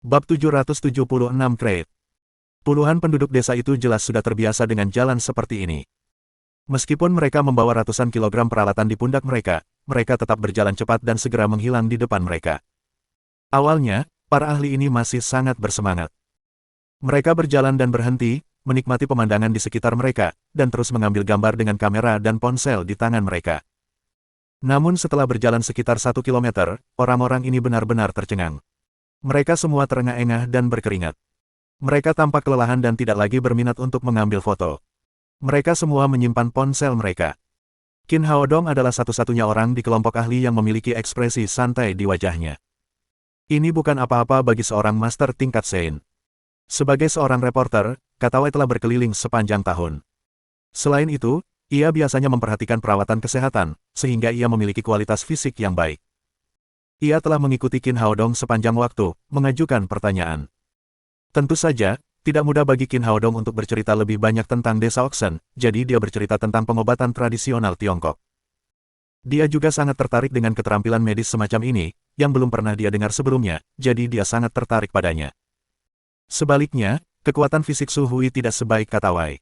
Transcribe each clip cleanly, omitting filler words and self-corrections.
Bab 776 Crate. Puluhan penduduk desa itu jelas sudah terbiasa dengan jalan seperti ini. Meskipun mereka membawa ratusan kilogram peralatan di pundak mereka, mereka tetap berjalan cepat dan segera menghilang di depan mereka. Awalnya, para ahli ini masih sangat bersemangat. Mereka berjalan dan berhenti, menikmati pemandangan di sekitar mereka, dan terus mengambil gambar dengan kamera dan ponsel di tangan mereka. Namun setelah berjalan sekitar 1 kilometer, orang-orang ini benar-benar tercengang. Mereka semua terengah-engah dan berkeringat. Mereka tampak kelelahan dan tidak lagi berminat untuk mengambil foto. Mereka semua menyimpan ponsel mereka. Qin Haodong adalah satu-satunya orang di kelompok ahli yang memiliki ekspresi santai di wajahnya. Ini bukan apa-apa bagi seorang master tingkat Sein. Sebagai seorang reporter, Katawai telah berkeliling sepanjang tahun. Selain itu, ia biasanya memperhatikan perawatan kesehatan, sehingga ia memiliki kualitas fisik yang baik. Ia telah mengikuti Qin Haodong sepanjang waktu, mengajukan pertanyaan. Tentu saja, tidak mudah bagi Qin Haodong untuk bercerita lebih banyak tentang desa Oxen, jadi dia bercerita tentang pengobatan tradisional Tiongkok. Dia juga sangat tertarik dengan keterampilan medis semacam ini, yang belum pernah dia dengar sebelumnya, jadi dia sangat tertarik padanya. Sebaliknya, kekuatan fisik Su Hui tidak sebaik Katawai.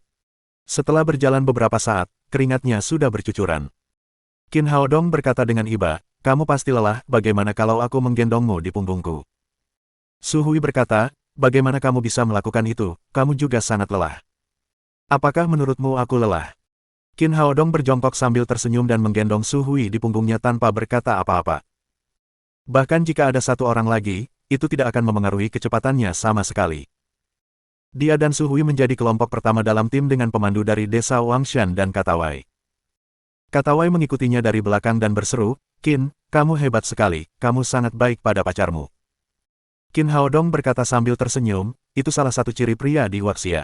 Setelah berjalan beberapa saat, keringatnya sudah bercucuran. Qin Haodong berkata dengan iba, "Kamu pasti lelah, bagaimana kalau aku menggendongmu di punggungku?" Su Hui berkata, "Bagaimana kamu bisa melakukan itu, kamu juga sangat lelah." "Apakah menurutmu aku lelah?" Qin Haodong berjongkok sambil tersenyum dan menggendong Su Hui di punggungnya tanpa berkata apa-apa. Bahkan jika ada satu orang lagi, itu tidak akan memengaruhi kecepatannya sama sekali. Dia dan Su Hui menjadi kelompok pertama dalam tim dengan pemandu dari desa Wangshan dan Katawai. Katawai mengikutinya dari belakang dan berseru, "Qin, kamu hebat sekali, kamu sangat baik pada pacarmu." Qin Haodong berkata sambil tersenyum, "Itu salah satu ciri pria di Huaxia."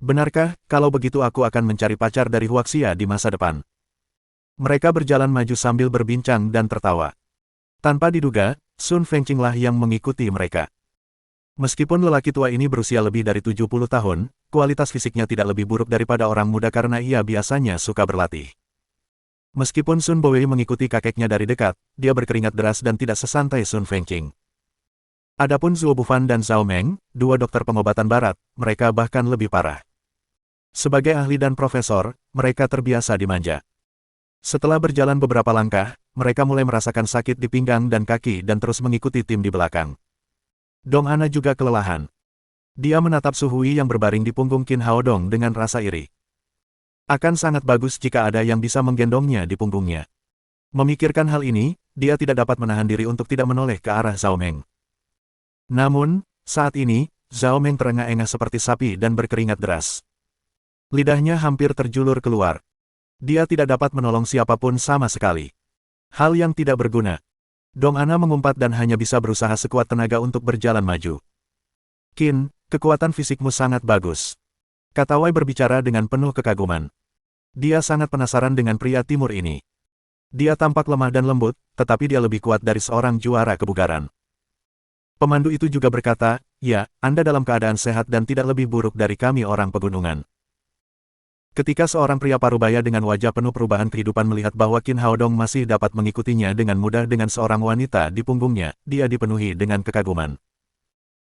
"Benarkah, kalau begitu aku akan mencari pacar dari Huaxia di masa depan?" Mereka berjalan maju sambil berbincang dan tertawa. Tanpa diduga, Sun Fengqing lah yang mengikuti mereka. Meskipun lelaki tua ini berusia lebih dari 70 tahun, kualitas fisiknya tidak lebih buruk daripada orang muda karena ia biasanya suka berlatih. Meskipun Sun Bowei mengikuti kakeknya dari dekat, dia berkeringat deras dan tidak sesantai Sun Fengqing. Adapun Zhuo Bufan dan Zhao Meng, dua dokter pengobatan barat, mereka bahkan lebih parah. Sebagai ahli dan profesor, mereka terbiasa dimanja. Setelah berjalan beberapa langkah, mereka mulai merasakan sakit di pinggang dan kaki dan terus mengikuti tim di belakang. Dong Ana juga kelelahan. Dia menatap Su Hui yang berbaring di punggung Qin Haodong dengan rasa iri. Akan sangat bagus jika ada yang bisa menggendongnya di punggungnya. Memikirkan hal ini, dia tidak dapat menahan diri untuk tidak menoleh ke arah Zhao Meng. Namun, saat ini, Zhao Meng terengah-engah seperti sapi dan berkeringat deras. Lidahnya hampir terjulur keluar. Dia tidak dapat menolong siapapun sama sekali. Hal yang tidak berguna. Dong Ana mengumpat dan hanya bisa berusaha sekuat tenaga untuk berjalan maju. "Qin, kekuatan fisikmu sangat bagus." Katawai berbicara dengan penuh kekaguman. Dia sangat penasaran dengan pria timur ini. Dia tampak lemah dan lembut, tetapi dia lebih kuat dari seorang juara kebugaran. Pemandu itu juga berkata, "Ya, Anda dalam keadaan sehat dan tidak lebih buruk dari kami orang pegunungan." Ketika seorang pria parubaya dengan wajah penuh perubahan kehidupan melihat bahwa Qin Haodong masih dapat mengikutinya dengan mudah dengan seorang wanita di punggungnya, dia dipenuhi dengan kekaguman.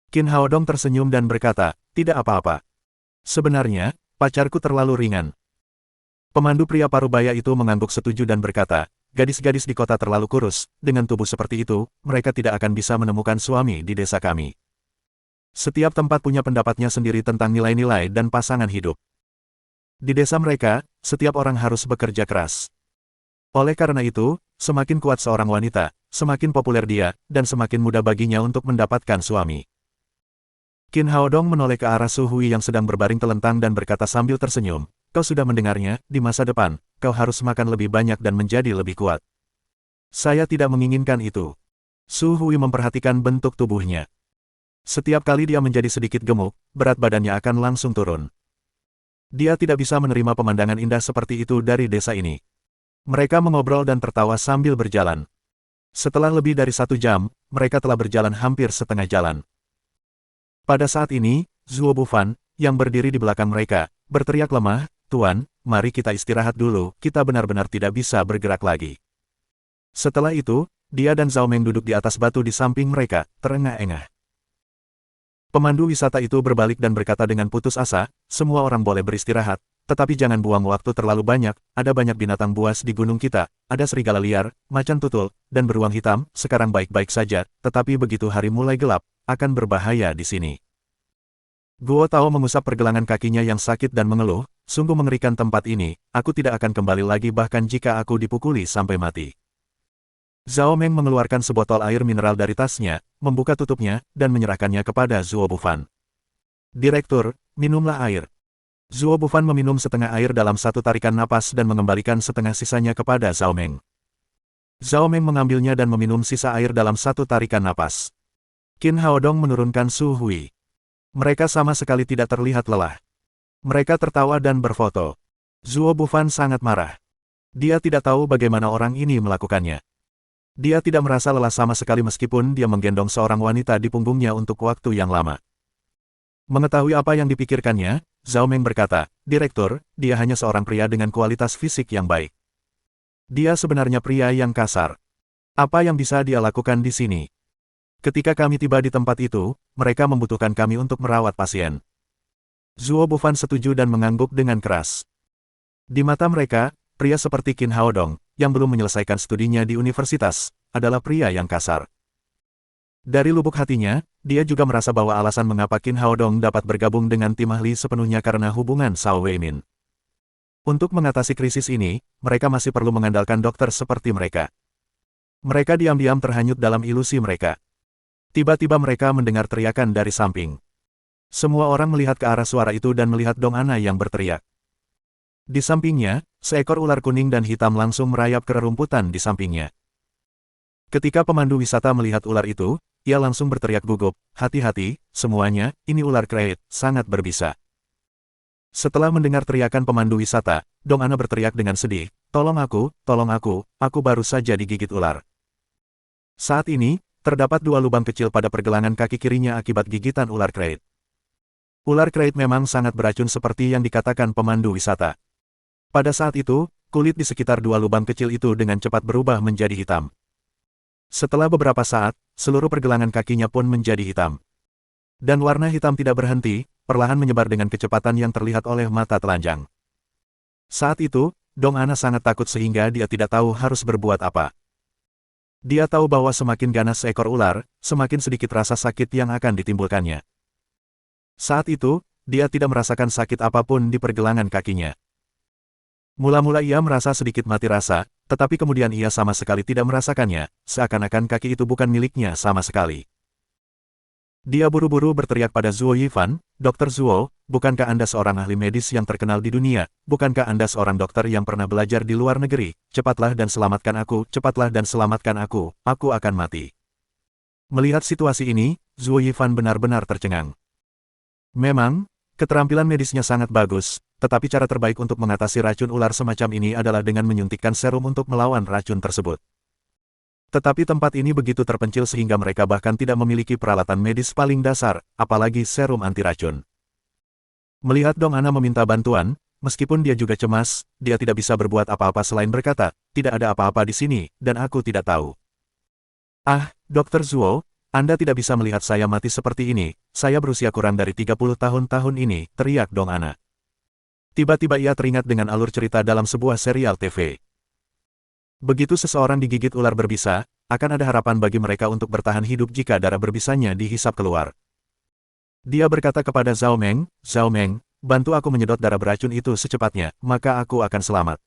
Qin Haodong tersenyum dan berkata, "Tidak apa-apa. Sebenarnya, pacarku terlalu ringan." Pemandu pria parubaya itu mengangguk setuju dan berkata, "Gadis-gadis di kota terlalu kurus, dengan tubuh seperti itu, mereka tidak akan bisa menemukan suami di desa kami." Setiap tempat punya pendapatnya sendiri tentang nilai-nilai dan pasangan hidup. Di desa mereka, setiap orang harus bekerja keras. Oleh karena itu, semakin kuat seorang wanita, semakin populer dia, dan semakin mudah baginya untuk mendapatkan suami. Qin Haodong menoleh ke arah Su Hui yang sedang berbaring telentang dan berkata sambil tersenyum, "Kau sudah mendengarnya, di masa depan, kau harus makan lebih banyak dan menjadi lebih kuat." "Saya tidak menginginkan itu." Su Hui memperhatikan bentuk tubuhnya. Setiap kali dia menjadi sedikit gemuk, berat badannya akan langsung turun. Dia tidak bisa menerima pemandangan indah seperti itu dari desa ini. Mereka mengobrol dan tertawa sambil berjalan. Setelah lebih dari 1 jam, mereka telah berjalan hampir setengah jalan. Pada saat ini, Zhuo Bufan, yang berdiri di belakang mereka, berteriak lemah, "Tuan, mari kita istirahat dulu, kita benar-benar tidak bisa bergerak lagi." Setelah itu, dia dan Zhao Meng duduk di atas batu di samping mereka, terengah-engah. Pemandu wisata itu berbalik dan berkata dengan putus asa, semua orang boleh beristirahat, tetapi jangan buang waktu terlalu banyak, ada banyak binatang buas di gunung kita, ada serigala liar, macan tutul, dan beruang hitam, sekarang baik-baik saja, tetapi begitu hari mulai gelap, akan berbahaya di sini. Guo Tao mengusap pergelangan kakinya yang sakit dan mengeluh, sungguh mengerikan tempat ini, aku tidak akan kembali lagi bahkan jika aku dipukuli sampai mati. Zhao Meng mengeluarkan sebotol air mineral dari tasnya, membuka tutupnya, dan menyerahkannya kepada Zuo Bufan. Direktur, minumlah air. Zuo Bufan meminum setengah air dalam satu tarikan napas dan mengembalikan setengah sisanya kepada Zhao Meng. Zhao Meng mengambilnya dan meminum sisa air dalam satu tarikan napas. Qin Haodong menurunkan Su Hui. Mereka sama sekali tidak terlihat lelah. Mereka tertawa dan berfoto. Zuo Bufan sangat marah. Dia tidak tahu bagaimana orang ini melakukannya. Dia tidak merasa lelah sama sekali meskipun dia menggendong seorang wanita di punggungnya untuk waktu yang lama. Mengetahui apa yang dipikirkannya, Zhao Meng berkata, Direktur, dia hanya seorang pria dengan kualitas fisik yang baik. Dia sebenarnya pria yang kasar. Apa yang bisa dia lakukan di sini? Ketika kami tiba di tempat itu, mereka membutuhkan kami untuk merawat pasien. Zuo Bufan setuju dan mengangguk dengan keras. Di mata mereka, pria seperti Qin Haodong, yang belum menyelesaikan studinya di universitas, adalah pria yang kasar. Dari lubuk hatinya, dia juga merasa bahwa alasan mengapa Qin Haodong dapat bergabung dengan tim ahli sepenuhnya karena hubungan Shao Weimin. Untuk mengatasi krisis ini, mereka masih perlu mengandalkan dokter seperti mereka. Mereka diam-diam terhanyut dalam ilusi mereka. Tiba-tiba mereka mendengar teriakan dari samping. Semua orang melihat ke arah suara itu dan melihat Dong Ana yang berteriak. Di sampingnya, seekor ular kuning dan hitam langsung merayap ke rerumputan di sampingnya. Ketika pemandu wisata melihat ular itu, ia langsung berteriak gugup, hati-hati, semuanya, ini ular kreit, sangat berbisa. Setelah mendengar teriakan pemandu wisata, Dong Ana berteriak dengan sedih, tolong aku baru saja digigit ular. Saat ini, terdapat 2 lubang kecil pada pergelangan kaki kirinya akibat gigitan ular kreit. Ular kreit memang sangat beracun seperti yang dikatakan pemandu wisata. Pada saat itu, kulit di sekitar 2 lubang kecil itu dengan cepat berubah menjadi hitam. Setelah beberapa saat, seluruh pergelangan kakinya pun menjadi hitam. Dan warna hitam tidak berhenti, perlahan menyebar dengan kecepatan yang terlihat oleh mata telanjang. Saat itu, Dong Ana sangat takut sehingga dia tidak tahu harus berbuat apa. Dia tahu bahwa semakin ganas seekor ular, semakin sedikit rasa sakit yang akan ditimbulkannya. Saat itu, dia tidak merasakan sakit apapun di pergelangan kakinya. Mula-mula ia merasa sedikit mati rasa, tetapi kemudian ia sama sekali tidak merasakannya, seakan-akan kaki itu bukan miliknya sama sekali. Dia buru-buru berteriak pada Zuo Yifan, Dr. Zuo, bukankah Anda seorang ahli medis yang terkenal di dunia? Bukankah Anda seorang dokter yang pernah belajar di luar negeri? Cepatlah dan selamatkan aku akan mati. Melihat situasi ini, Zuo Yifan benar-benar tercengang. Memang, keterampilan medisnya sangat bagus, tetapi cara terbaik untuk mengatasi racun ular semacam ini adalah dengan menyuntikkan serum untuk melawan racun tersebut. Tetapi tempat ini begitu terpencil sehingga mereka bahkan tidak memiliki peralatan medis paling dasar, apalagi serum anti racun. Melihat Dong Ana meminta bantuan, meskipun dia juga cemas, dia tidak bisa berbuat apa-apa selain berkata, tidak ada apa-apa di sini, dan aku tidak tahu. Ah, Dr. Zuo, Anda tidak bisa melihat saya mati seperti ini, saya berusia kurang dari 30 tahun ini, teriak Dong Ana. Tiba-tiba ia teringat dengan alur cerita dalam sebuah serial TV. Begitu seseorang digigit ular berbisa, akan ada harapan bagi mereka untuk bertahan hidup jika darah berbisanya dihisap keluar. Dia berkata kepada Zhao Meng, bantu aku menyedot darah beracun itu secepatnya, maka aku akan selamat.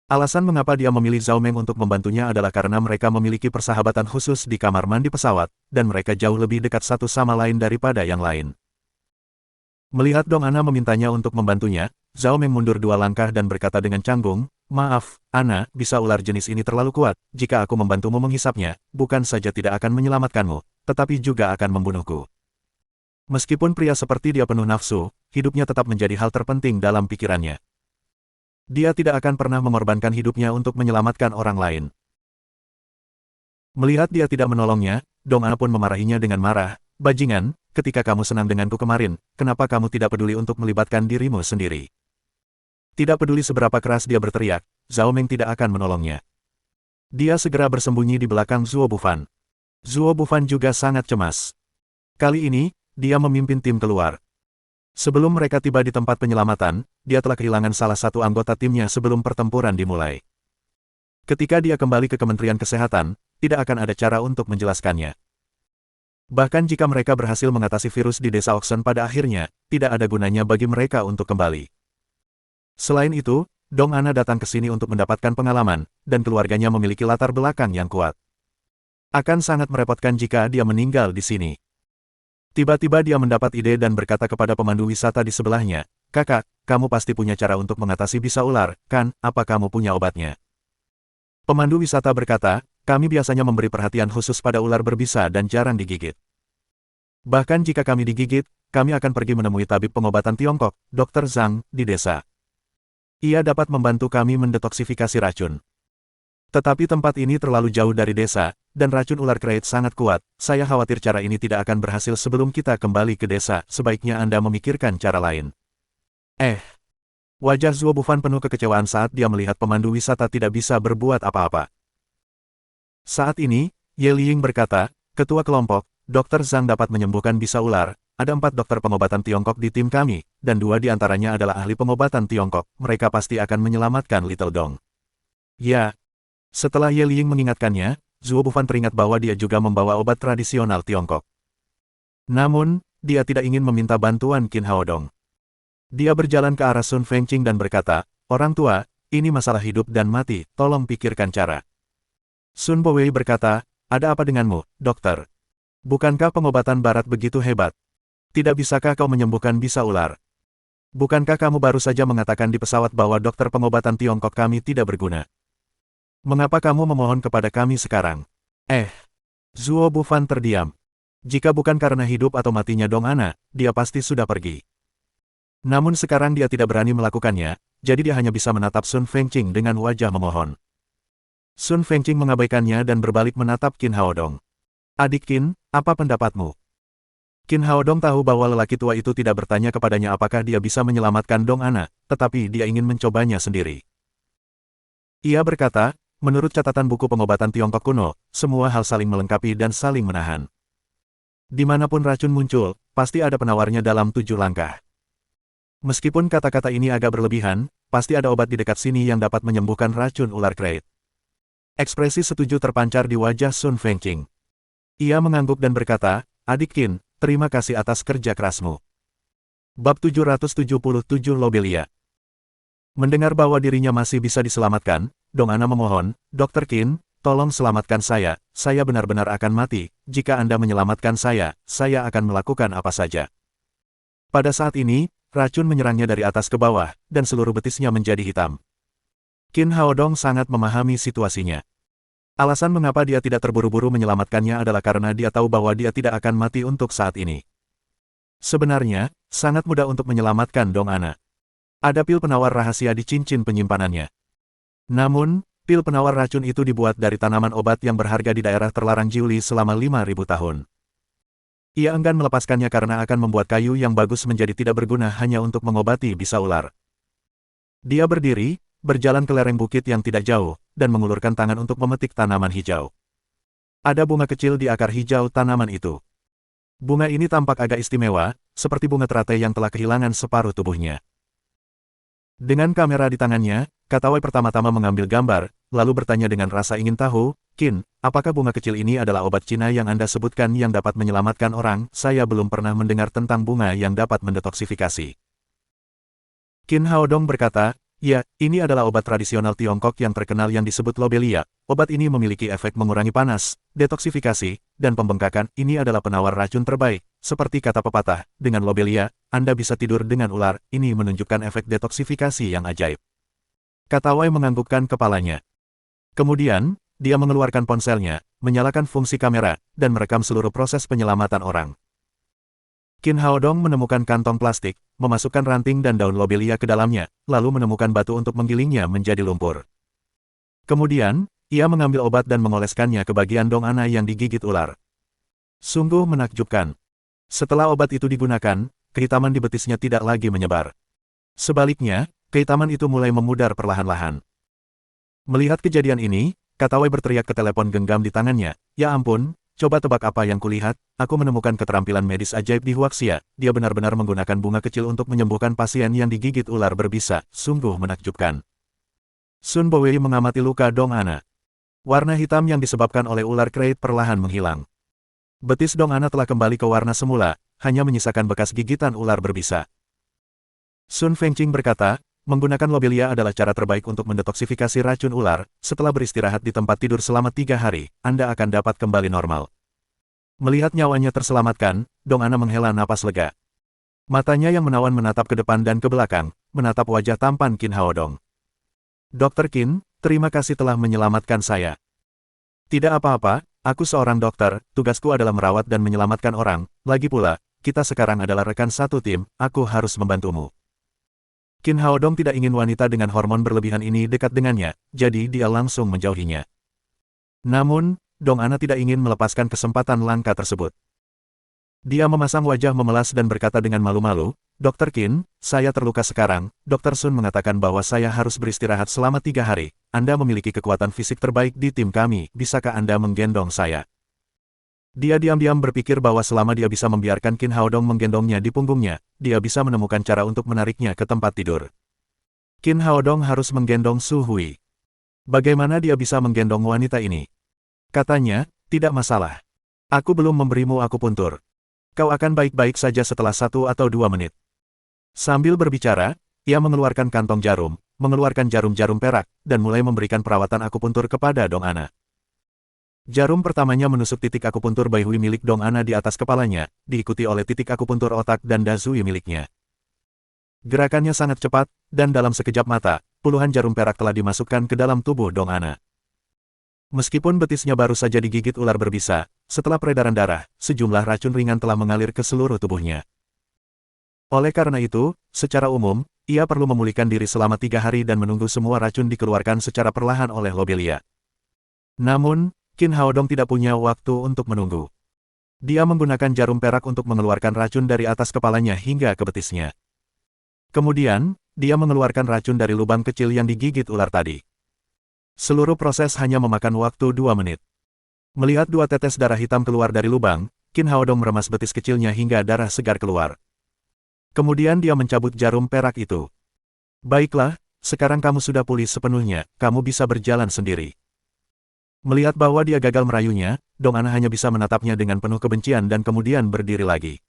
Alasan mengapa dia memilih Zhao Meng untuk membantunya adalah karena mereka memiliki persahabatan khusus di kamar mandi pesawat, dan mereka jauh lebih dekat satu sama lain daripada yang lain. Melihat Dong Ana memintanya untuk membantunya, Zhao Meng mundur 2 langkah dan berkata dengan canggung, maaf, Ana, bisa ular jenis ini terlalu kuat, jika aku membantumu menghisapnya, bukan saja tidak akan menyelamatkanmu, tetapi juga akan membunuhku. Meskipun pria seperti dia penuh nafsu, hidupnya tetap menjadi hal terpenting dalam pikirannya. Dia tidak akan pernah mengorbankan hidupnya untuk menyelamatkan orang lain. Melihat dia tidak menolongnya, Dong Ana pun memarahinya dengan marah, bajingan, ketika kamu senang denganku kemarin, kenapa kamu tidak peduli untuk melibatkan dirimu sendiri? Tidak peduli seberapa keras dia berteriak, Zhao Meng tidak akan menolongnya. Dia segera bersembunyi di belakang Zuo Bufan. Zuo Bufan juga sangat cemas. Kali ini, dia memimpin tim keluar. Sebelum mereka tiba di tempat penyelamatan, dia telah kehilangan salah satu anggota timnya sebelum pertempuran dimulai. Ketika dia kembali ke Kementerian Kesehatan, tidak akan ada cara untuk menjelaskannya. Bahkan jika mereka berhasil mengatasi virus di desa Oxen pada akhirnya, tidak ada gunanya bagi mereka untuk kembali. Selain itu, Dong Ana datang ke sini untuk mendapatkan pengalaman, dan keluarganya memiliki latar belakang yang kuat. Akan sangat merepotkan jika dia meninggal di sini. Tiba-tiba dia mendapat ide dan berkata kepada pemandu wisata di sebelahnya, "Kakak, kamu pasti punya cara untuk mengatasi bisa ular, kan? Apa kamu punya obatnya?" Pemandu wisata berkata, "Kami biasanya memberi perhatian khusus pada ular berbisa dan jarang digigit. Bahkan jika kami digigit, kami akan pergi menemui tabib pengobatan Tiongkok, Dr. Zhang, di desa. Ia dapat membantu kami mendetoksifikasi racun. Tetapi tempat ini terlalu jauh dari desa, dan racun ular kreit sangat kuat. Saya khawatir cara ini tidak akan berhasil sebelum kita kembali ke desa. Sebaiknya Anda memikirkan cara lain." Wajah Zuo Bufan penuh kekecewaan saat dia melihat pemandu wisata tidak bisa berbuat apa-apa. Saat ini, Ye Liying berkata, "Ketua kelompok, Dr. Zhang dapat menyembuhkan bisa ular. Ada 4 dokter pengobatan Tiongkok di tim kami, dan 2 di antaranya adalah ahli pengobatan Tiongkok. Mereka pasti akan menyelamatkan Little Dong." Ya. Setelah Ye Liying mengingatkannya, Zuo Bufan teringat bahwa dia juga membawa obat tradisional Tiongkok. Namun, dia tidak ingin meminta bantuan Qin Haodong. Dia berjalan ke arah Sun Fengqing dan berkata, "Orang tua, ini masalah hidup dan mati, tolong pikirkan cara." Sun Bowei berkata, "Ada apa denganmu, dokter? Bukankah pengobatan barat begitu hebat? Tidak bisakah kau menyembuhkan bisa ular? Bukankah kamu baru saja mengatakan di pesawat bahwa dokter pengobatan Tiongkok kami tidak berguna? Mengapa kamu memohon kepada kami sekarang?" Zuo Bufan terdiam. Jika bukan karena hidup atau matinya Dong Ana, dia pasti sudah pergi. Namun sekarang dia tidak berani melakukannya, jadi dia hanya bisa menatap Sun Fengqing dengan wajah memohon. Sun Fengqing mengabaikannya dan berbalik menatap Qin Haodong. "Adik Qin, apa pendapatmu?" Qin Haodong tahu bahwa lelaki tua itu tidak bertanya kepadanya apakah dia bisa menyelamatkan Dong Ana, tetapi dia ingin mencobanya sendiri. Ia berkata, "Menurut catatan buku pengobatan Tiongkok kuno, semua hal saling melengkapi dan saling menahan. Dimanapun racun muncul, pasti ada penawarnya dalam 7 langkah. Meskipun kata-kata ini agak berlebihan, pasti ada obat di dekat sini yang dapat menyembuhkan racun ular kreit." Ekspresi setuju terpancar di wajah Sun Fengqing. Ia mengangguk dan berkata, "Adik Qin, terima kasih atas kerja kerasmu." Bab 777 Lobelia. Mendengar bahwa dirinya masih bisa diselamatkan, Dong Ana memohon, "Dr. Qin, tolong selamatkan saya benar-benar akan mati. Jika Anda menyelamatkan saya akan melakukan apa saja." Pada saat ini, racun menyerangnya dari atas ke bawah, dan seluruh betisnya menjadi hitam. Qin Haodong sangat memahami situasinya. Alasan mengapa dia tidak terburu-buru menyelamatkannya adalah karena dia tahu bahwa dia tidak akan mati untuk saat ini. Sebenarnya, sangat mudah untuk menyelamatkan Dong Ana. Ada pil penawar rahasia di cincin penyimpanannya. Namun, pil penawar racun itu dibuat dari tanaman obat yang berharga di daerah terlarang Jiuli selama 5.000 tahun. Ia enggan melepaskannya karena akan membuat kayu yang bagus menjadi tidak berguna hanya untuk mengobati bisa ular. Dia berdiri, berjalan ke lereng bukit yang tidak jauh, dan mengulurkan tangan untuk memetik tanaman hijau. Ada bunga kecil di akar hijau tanaman itu. Bunga ini tampak agak istimewa, seperti bunga teratai yang telah kehilangan separuh tubuhnya. Dengan kamera di tangannya, Katawai pertama-tama mengambil gambar, lalu bertanya dengan rasa ingin tahu, "Qin, apakah bunga kecil ini adalah obat Cina yang Anda sebutkan yang dapat menyelamatkan orang? Saya belum pernah mendengar tentang bunga yang dapat mendetoksifikasi." Qin Haodong berkata, "Ya, ini adalah obat tradisional Tiongkok yang terkenal yang disebut Lobelia. Obat ini memiliki efek mengurangi panas, detoksifikasi, dan pembengkakan. Ini adalah penawar racun terbaik. Seperti kata pepatah, dengan Lobelia, Anda bisa tidur dengan ular." Ini menunjukkan efek detoksifikasi yang ajaib. Katawai menganggukkan kepalanya. Kemudian, dia mengeluarkan ponselnya, menyalakan fungsi kamera, dan merekam seluruh proses penyelamatan orang. Qin Haodong menemukan kantong plastik, memasukkan ranting dan daun lobelia ke dalamnya, lalu menemukan batu untuk menggilingnya menjadi lumpur. Kemudian, ia mengambil obat dan mengoleskannya ke bagian Dong Ana yang digigit ular. Sungguh menakjubkan. Setelah obat itu digunakan, kehitaman di betisnya tidak lagi menyebar. Sebaliknya, kehitaman itu mulai memudar perlahan-lahan. Melihat kejadian ini, Katawai berteriak ke telepon genggam di tangannya, "Ya ampun, Coba tebak apa yang kulihat, aku menemukan keterampilan medis ajaib di Huaxia. Dia benar-benar menggunakan bunga kecil untuk menyembuhkan pasien yang digigit ular berbisa. Sungguh menakjubkan. Sun Bowei mengamati luka Dong Ana. Warna hitam yang disebabkan oleh ular kreit perlahan menghilang. Betis Dong Ana telah kembali ke warna semula, hanya menyisakan bekas gigitan ular berbisa. Sun Fengqing berkata, menggunakan lobelia adalah cara terbaik untuk mendetoksifikasi racun ular. Setelah beristirahat di tempat tidur selama 3 hari, Anda akan dapat kembali normal. Melihat nyawanya terselamatkan, Dong Ana menghela napas lega. Matanya yang menawan menatap ke depan dan ke belakang, menatap wajah tampan Qin Haodong. Dokter Qin, terima kasih telah menyelamatkan saya. Tidak apa-apa, aku seorang dokter, tugasku adalah merawat dan menyelamatkan orang. Lagi pula, kita sekarang adalah rekan satu tim, aku harus membantumu. Qin Haodong tidak ingin wanita dengan hormon berlebihan ini dekat dengannya, jadi dia langsung menjauhinya. Namun, Dong Ana tidak ingin melepaskan kesempatan langka tersebut. Dia memasang wajah memelas dan berkata dengan malu-malu, Dokter Qin, saya terluka sekarang. Dokter Sun mengatakan bahwa saya harus beristirahat selama 3 hari. Anda memiliki kekuatan fisik terbaik di tim kami, bisakah Anda menggendong saya? Dia diam-diam berpikir bahwa selama dia bisa membiarkan Qin Haodong menggendongnya di punggungnya, dia bisa menemukan cara untuk menariknya ke tempat tidur. Qin Haodong harus menggendong Su Hui. Bagaimana dia bisa menggendong wanita ini? Katanya, tidak masalah. Aku belum memberimu akupuntur. Kau akan baik-baik saja setelah 1 atau 2 menit. Sambil berbicara, ia mengeluarkan kantong jarum, mengeluarkan jarum-jarum perak, dan mulai memberikan perawatan akupuntur kepada Dong Ana. Jarum pertamanya menusuk titik akupuntur Baihui milik Dong Ana di atas kepalanya, diikuti oleh titik akupuntur otak dan Dazui miliknya. Gerakannya sangat cepat, dan dalam sekejap mata, puluhan jarum perak telah dimasukkan ke dalam tubuh Dong Ana. Meskipun betisnya baru saja digigit ular berbisa, setelah peredaran darah, sejumlah racun ringan telah mengalir ke seluruh tubuhnya. Oleh karena itu, secara umum, ia perlu memulihkan diri selama 3 hari dan menunggu semua racun dikeluarkan secara perlahan oleh lobelia. Namun, Qin Haodong tidak punya waktu untuk menunggu. Dia menggunakan jarum perak untuk mengeluarkan racun dari atas kepalanya hingga ke betisnya. Kemudian, dia mengeluarkan racun dari lubang kecil yang digigit ular tadi. Seluruh proses hanya memakan waktu 2 menit. Melihat 2 tetes darah hitam keluar dari lubang, Qin Haodong meremas betis kecilnya hingga darah segar keluar. Kemudian dia mencabut jarum perak itu. Baiklah, sekarang kamu sudah pulih sepenuhnya, kamu bisa berjalan sendiri. Melihat bahwa dia gagal merayunya, Dong Ana hanya bisa menatapnya dengan penuh kebencian dan kemudian berdiri lagi.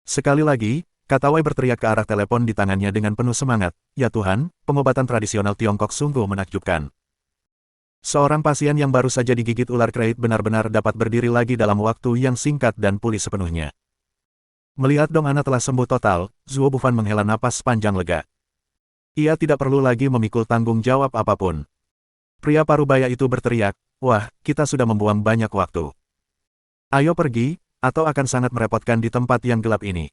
Sekali lagi, kata Wei berteriak ke arah telepon di tangannya dengan penuh semangat, ya Tuhan, pengobatan tradisional Tiongkok sungguh menakjubkan. Seorang pasien yang baru saja digigit ular kreit benar-benar dapat berdiri lagi dalam waktu yang singkat dan pulih sepenuhnya. Melihat Dong Ana telah sembuh total, Zuo Bufan menghela napas panjang lega. Ia tidak perlu lagi memikul tanggung jawab apapun. Pria parubaya itu berteriak, wah, kita sudah membuang banyak waktu. Ayo pergi, atau akan sangat merepotkan di tempat yang gelap ini.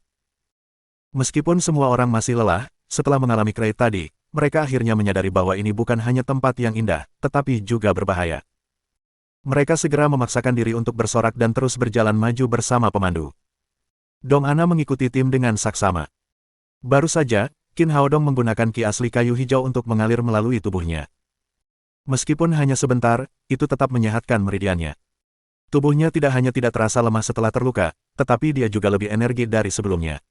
Meskipun semua orang masih lelah, setelah mengalami kreit tadi, mereka akhirnya menyadari bahwa ini bukan hanya tempat yang indah, tetapi juga berbahaya. Mereka segera memaksakan diri untuk bersorak dan terus berjalan maju bersama pemandu. Dong Ana mengikuti tim dengan saksama. Baru saja, Qin Haodong menggunakan ki asli kayu hijau untuk mengalir melalui tubuhnya. Meskipun hanya sebentar, itu tetap menyehatkan meridiannya. Tubuhnya tidak hanya tidak terasa lemah setelah terluka, tetapi dia juga lebih energi dari sebelumnya.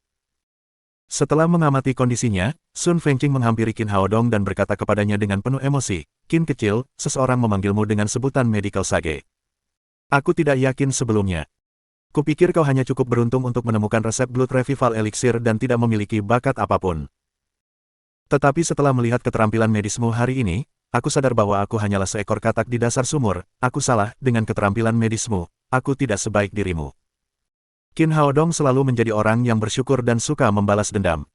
Setelah mengamati kondisinya, Sun Fengqing menghampiri Qin Haodong dan berkata kepadanya dengan penuh emosi, Qin kecil, seseorang memanggilmu dengan sebutan Medical Sage. Aku tidak yakin sebelumnya. Kupikir kau hanya cukup beruntung untuk menemukan resep Blood Revival Elixir dan tidak memiliki bakat apapun. Tetapi setelah melihat keterampilan medismu hari ini, aku sadar bahwa aku hanyalah seekor katak di dasar sumur. Aku salah, dengan keterampilan medismu, aku tidak sebaik dirimu. Qin Haodong selalu menjadi orang yang bersyukur dan suka membalas dendam.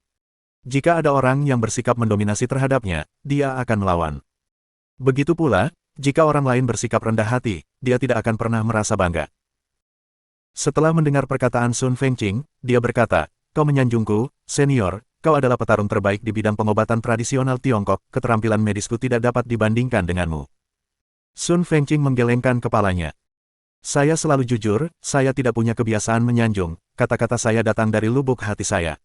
Jika ada orang yang bersikap mendominasi terhadapnya, dia akan melawan. Begitu pula, jika orang lain bersikap rendah hati, dia tidak akan pernah merasa bangga. Setelah mendengar perkataan Sun Fengqing, dia berkata, kau menyanjungku, senior, kau adalah petarung terbaik di bidang pengobatan tradisional Tiongkok, keterampilan medisku tidak dapat dibandingkan denganmu. Sun Fengqing menggelengkan kepalanya. Saya selalu jujur, saya tidak punya kebiasaan menyanjung, kata-kata saya datang dari lubuk hati saya.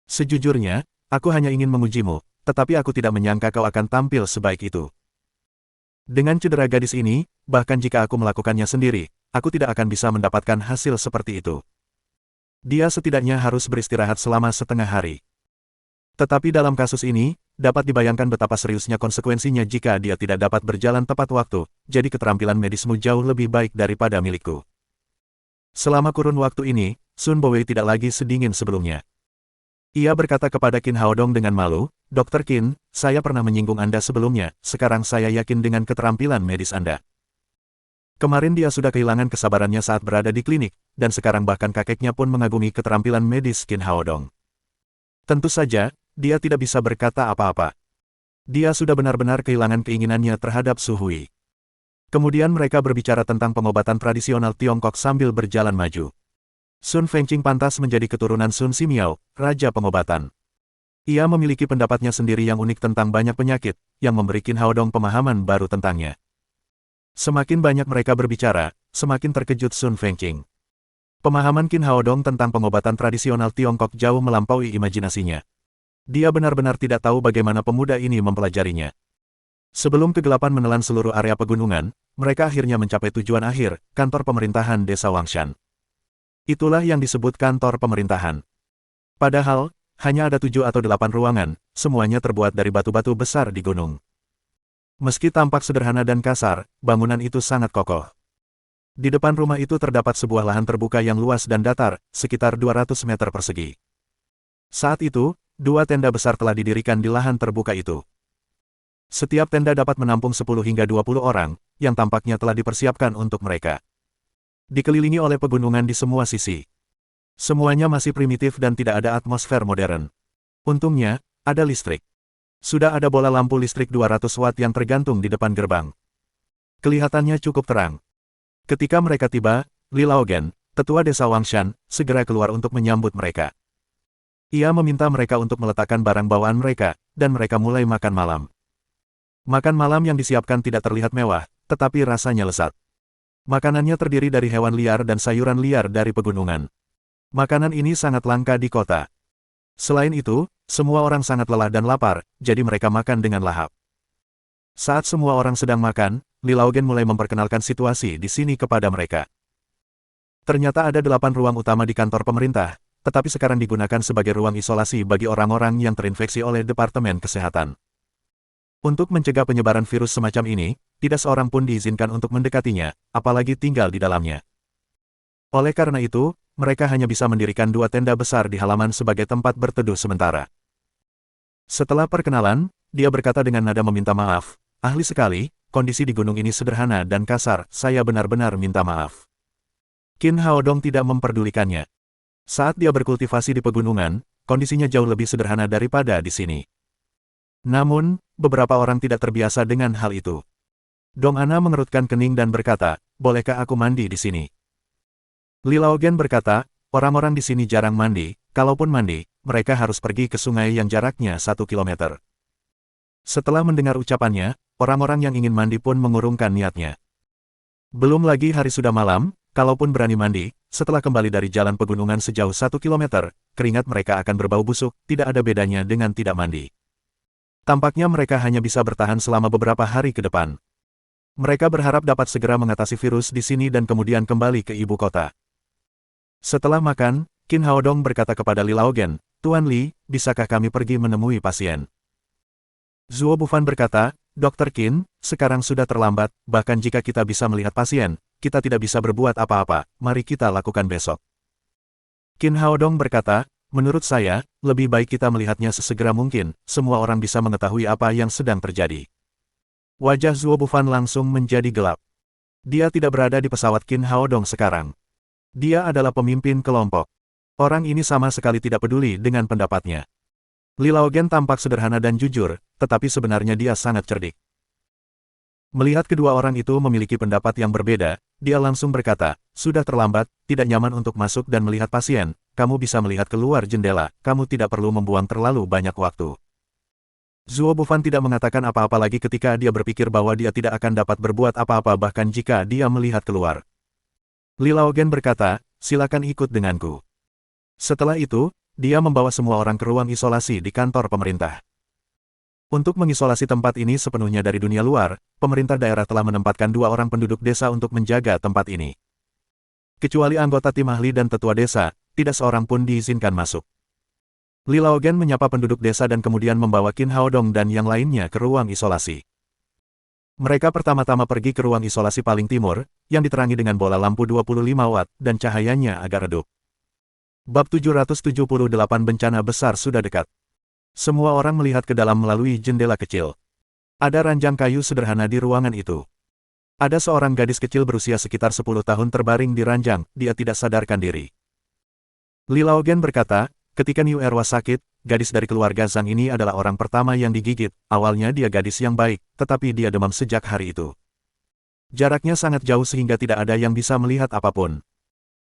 Sejujurnya, aku hanya ingin mengujimu, tetapi aku tidak menyangka kau akan tampil sebaik itu. Dengan cedera gadis ini, bahkan jika aku melakukannya sendiri, aku tidak akan bisa mendapatkan hasil seperti itu. Dia setidaknya harus beristirahat selama setengah hari. Tetapi dalam kasus ini, dapat dibayangkan betapa seriusnya konsekuensinya jika dia tidak dapat berjalan tepat waktu, jadi keterampilan medismu jauh lebih baik daripada milikku. Selama kurun waktu ini, Sun Bowei tidak lagi sedingin sebelumnya. Ia berkata kepada Qin Haodong dengan malu, "Dr. Qin, saya pernah menyinggung Anda sebelumnya, sekarang saya yakin dengan keterampilan medis Anda." Kemarin dia sudah kehilangan kesabarannya saat berada di klinik, dan sekarang bahkan kakeknya pun mengagumi keterampilan medis Qin Haodong. Tentu saja, dia tidak bisa berkata apa-apa. Dia sudah benar-benar kehilangan keinginannya terhadap Su Hui. Kemudian mereka berbicara tentang pengobatan tradisional Tiongkok sambil berjalan maju. Sun Fengqing pantas menjadi keturunan Sun Simiao, Raja Pengobatan. Ia memiliki pendapatnya sendiri yang unik tentang banyak penyakit, yang memberi Qin Haodong pemahaman baru tentangnya. Semakin banyak mereka berbicara, semakin terkejut Sun Fengqing. Pemahaman Qin Haodong tentang pengobatan tradisional Tiongkok jauh melampaui imajinasinya. Dia benar-benar tidak tahu bagaimana pemuda ini mempelajarinya. Sebelum kegelapan menelan seluruh area pegunungan, mereka akhirnya mencapai tujuan akhir, kantor pemerintahan desa Wangshan. Itulah yang disebut kantor pemerintahan. Padahal, hanya ada 7 atau 8 ruangan, semuanya terbuat dari batu-batu besar di gunung. Meski tampak sederhana dan kasar, bangunan itu sangat kokoh. Di depan rumah itu terdapat sebuah lahan terbuka yang luas dan datar, sekitar 200 meter persegi. Saat itu, 2 tenda besar telah didirikan di lahan terbuka itu. Setiap tenda dapat menampung 10 hingga 20 orang, yang tampaknya telah dipersiapkan untuk mereka. Dikelilingi oleh pegunungan di semua sisi. Semuanya masih primitif dan tidak ada atmosfer modern. Untungnya, ada listrik. Sudah ada bola lampu listrik 200 watt yang tergantung di depan gerbang. Kelihatannya cukup terang. Ketika mereka tiba, Li Laogen, tetua desa Wangshan, segera keluar untuk menyambut mereka. Ia meminta mereka untuk meletakkan barang bawaan mereka, dan mereka mulai makan malam. Makan malam yang disiapkan tidak terlihat mewah, tetapi rasanya lezat. Makanannya terdiri dari hewan liar dan sayuran liar dari pegunungan. Makanan ini sangat langka di kota. Selain itu, semua orang sangat lelah dan lapar, jadi mereka makan dengan lahap. Saat semua orang sedang makan, Li Laogen mulai memperkenalkan situasi di sini kepada mereka. Ternyata ada 8 ruang utama di kantor pemerintah, tetapi sekarang digunakan sebagai ruang isolasi bagi orang-orang yang terinfeksi oleh Departemen Kesehatan. Untuk mencegah penyebaran virus semacam ini, tidak seorang pun diizinkan untuk mendekatinya, apalagi tinggal di dalamnya. Oleh karena itu, mereka hanya bisa mendirikan 2 tenda besar di halaman sebagai tempat berteduh sementara. Setelah perkenalan, dia berkata dengan nada meminta maaf, "Ahli sekali, kondisi di gunung ini sederhana dan kasar, saya benar-benar minta maaf." Qin Haodong tidak memperdulikannya. Saat dia berkultivasi di pegunungan, kondisinya jauh lebih sederhana daripada di sini. Namun, beberapa orang tidak terbiasa dengan hal itu. Dong Ana mengerutkan kening dan berkata, "Bolehkah aku mandi di sini?" Li Laogen berkata, "Orang-orang di sini jarang mandi, kalaupun mandi, mereka harus pergi ke sungai yang jaraknya 1 kilometer." Setelah mendengar ucapannya, orang-orang yang ingin mandi pun mengurungkan niatnya. Belum lagi hari sudah malam, kalaupun berani mandi, setelah kembali dari jalan pegunungan sejauh 1 kilometer, keringat mereka akan berbau busuk, tidak ada bedanya dengan tidak mandi. Tampaknya mereka hanya bisa bertahan selama beberapa hari ke depan. Mereka berharap dapat segera mengatasi virus di sini dan kemudian kembali ke ibu kota. Setelah makan, Qin Haodong berkata kepada Li Laogen, "Tuan Li, bisakah kami pergi menemui pasien?" Zuo Bufan berkata, "Dr. Qin, sekarang sudah terlambat, bahkan jika kita bisa melihat pasien, kita tidak bisa berbuat apa-apa, mari kita lakukan besok." Qin Haodong berkata, "Menurut saya, lebih baik kita melihatnya sesegera mungkin, semua orang bisa mengetahui apa yang sedang terjadi." Wajah Zuo Bufan langsung menjadi gelap. Dia tidak berada di pesawat Qin Haodong sekarang. Dia adalah pemimpin kelompok. Orang ini sama sekali tidak peduli dengan pendapatnya. Li Laogen tampak sederhana dan jujur, tetapi sebenarnya dia sangat cerdik. Melihat kedua orang itu memiliki pendapat yang berbeda, dia langsung berkata, "Sudah terlambat, tidak nyaman untuk masuk dan melihat pasien, kamu bisa melihat keluar jendela, kamu tidak perlu membuang terlalu banyak waktu." Zuo Bufan tidak mengatakan apa-apa lagi ketika dia berpikir bahwa dia tidak akan dapat berbuat apa-apa bahkan jika dia melihat keluar. Li Laogen berkata, "Silakan ikut denganku." Setelah itu, dia membawa semua orang ke ruang isolasi di kantor pemerintah. Untuk mengisolasi tempat ini sepenuhnya dari dunia luar, pemerintah daerah telah menempatkan 2 orang penduduk desa untuk menjaga tempat ini. Kecuali anggota tim ahli dan tetua desa, tidak seorang pun diizinkan masuk. Li Laogen menyapa penduduk desa dan kemudian membawa Qin Haodong dan yang lainnya ke ruang isolasi. Mereka pertama-tama pergi ke ruang isolasi paling timur, yang diterangi dengan bola lampu 25 watt dan cahayanya agak redup. Bab 778 bencana besar sudah dekat. Semua orang melihat ke dalam melalui jendela kecil. Ada ranjang kayu sederhana di ruangan itu. Ada seorang gadis kecil berusia sekitar 10 tahun terbaring di ranjang, dia tidak sadarkan diri. Li Laogen berkata, ketika Niu Erwa sakit, gadis dari keluarga Zhang ini adalah orang pertama yang digigit. Awalnya dia gadis yang baik, tetapi dia demam sejak hari itu. Jaraknya sangat jauh sehingga tidak ada yang bisa melihat apapun.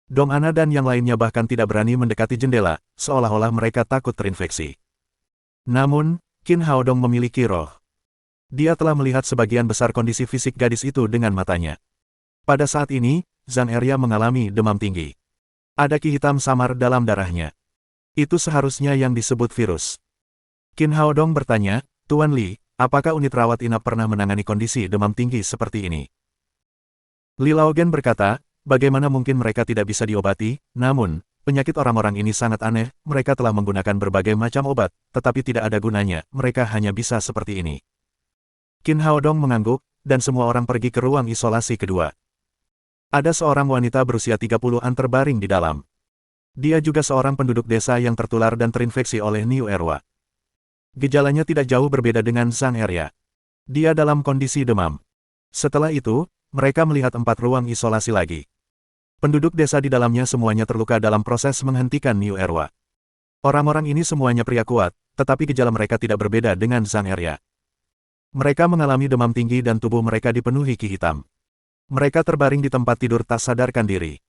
Dong Ana dan yang lainnya bahkan tidak berani mendekati jendela, seolah-olah mereka takut terinfeksi. Namun, Qin Haodong memiliki roh. Dia telah melihat sebagian besar kondisi fisik gadis itu dengan matanya. Pada saat ini, Zhang Erya mengalami demam tinggi. Ada ki hitam samar dalam darahnya. Itu seharusnya yang disebut virus. Qin Haodong bertanya, Tuan Li, apakah unit rawat inap pernah menangani kondisi demam tinggi seperti ini? Li Laogen berkata, bagaimana mungkin mereka tidak bisa diobati, namun, penyakit orang-orang ini sangat aneh, mereka telah menggunakan berbagai macam obat, tetapi tidak ada gunanya, mereka hanya bisa seperti ini. Qin Haodong mengangguk, dan semua orang pergi ke ruang isolasi kedua. Ada seorang wanita berusia 30-an terbaring di dalam. Dia juga seorang penduduk desa yang tertular dan terinfeksi oleh Niu Erwa. Gejalanya tidak jauh berbeda dengan Zhang Erya. Dia dalam kondisi demam. Setelah itu, mereka melihat 4 ruang isolasi lagi. Penduduk desa di dalamnya semuanya terluka dalam proses menghentikan Niu Erwa. Orang-orang ini semuanya pria kuat, tetapi gejala mereka tidak berbeda dengan Zhang Erya. Mereka mengalami demam tinggi dan tubuh mereka dipenuhi ki hitam. Mereka terbaring di tempat tidur tak sadarkan diri.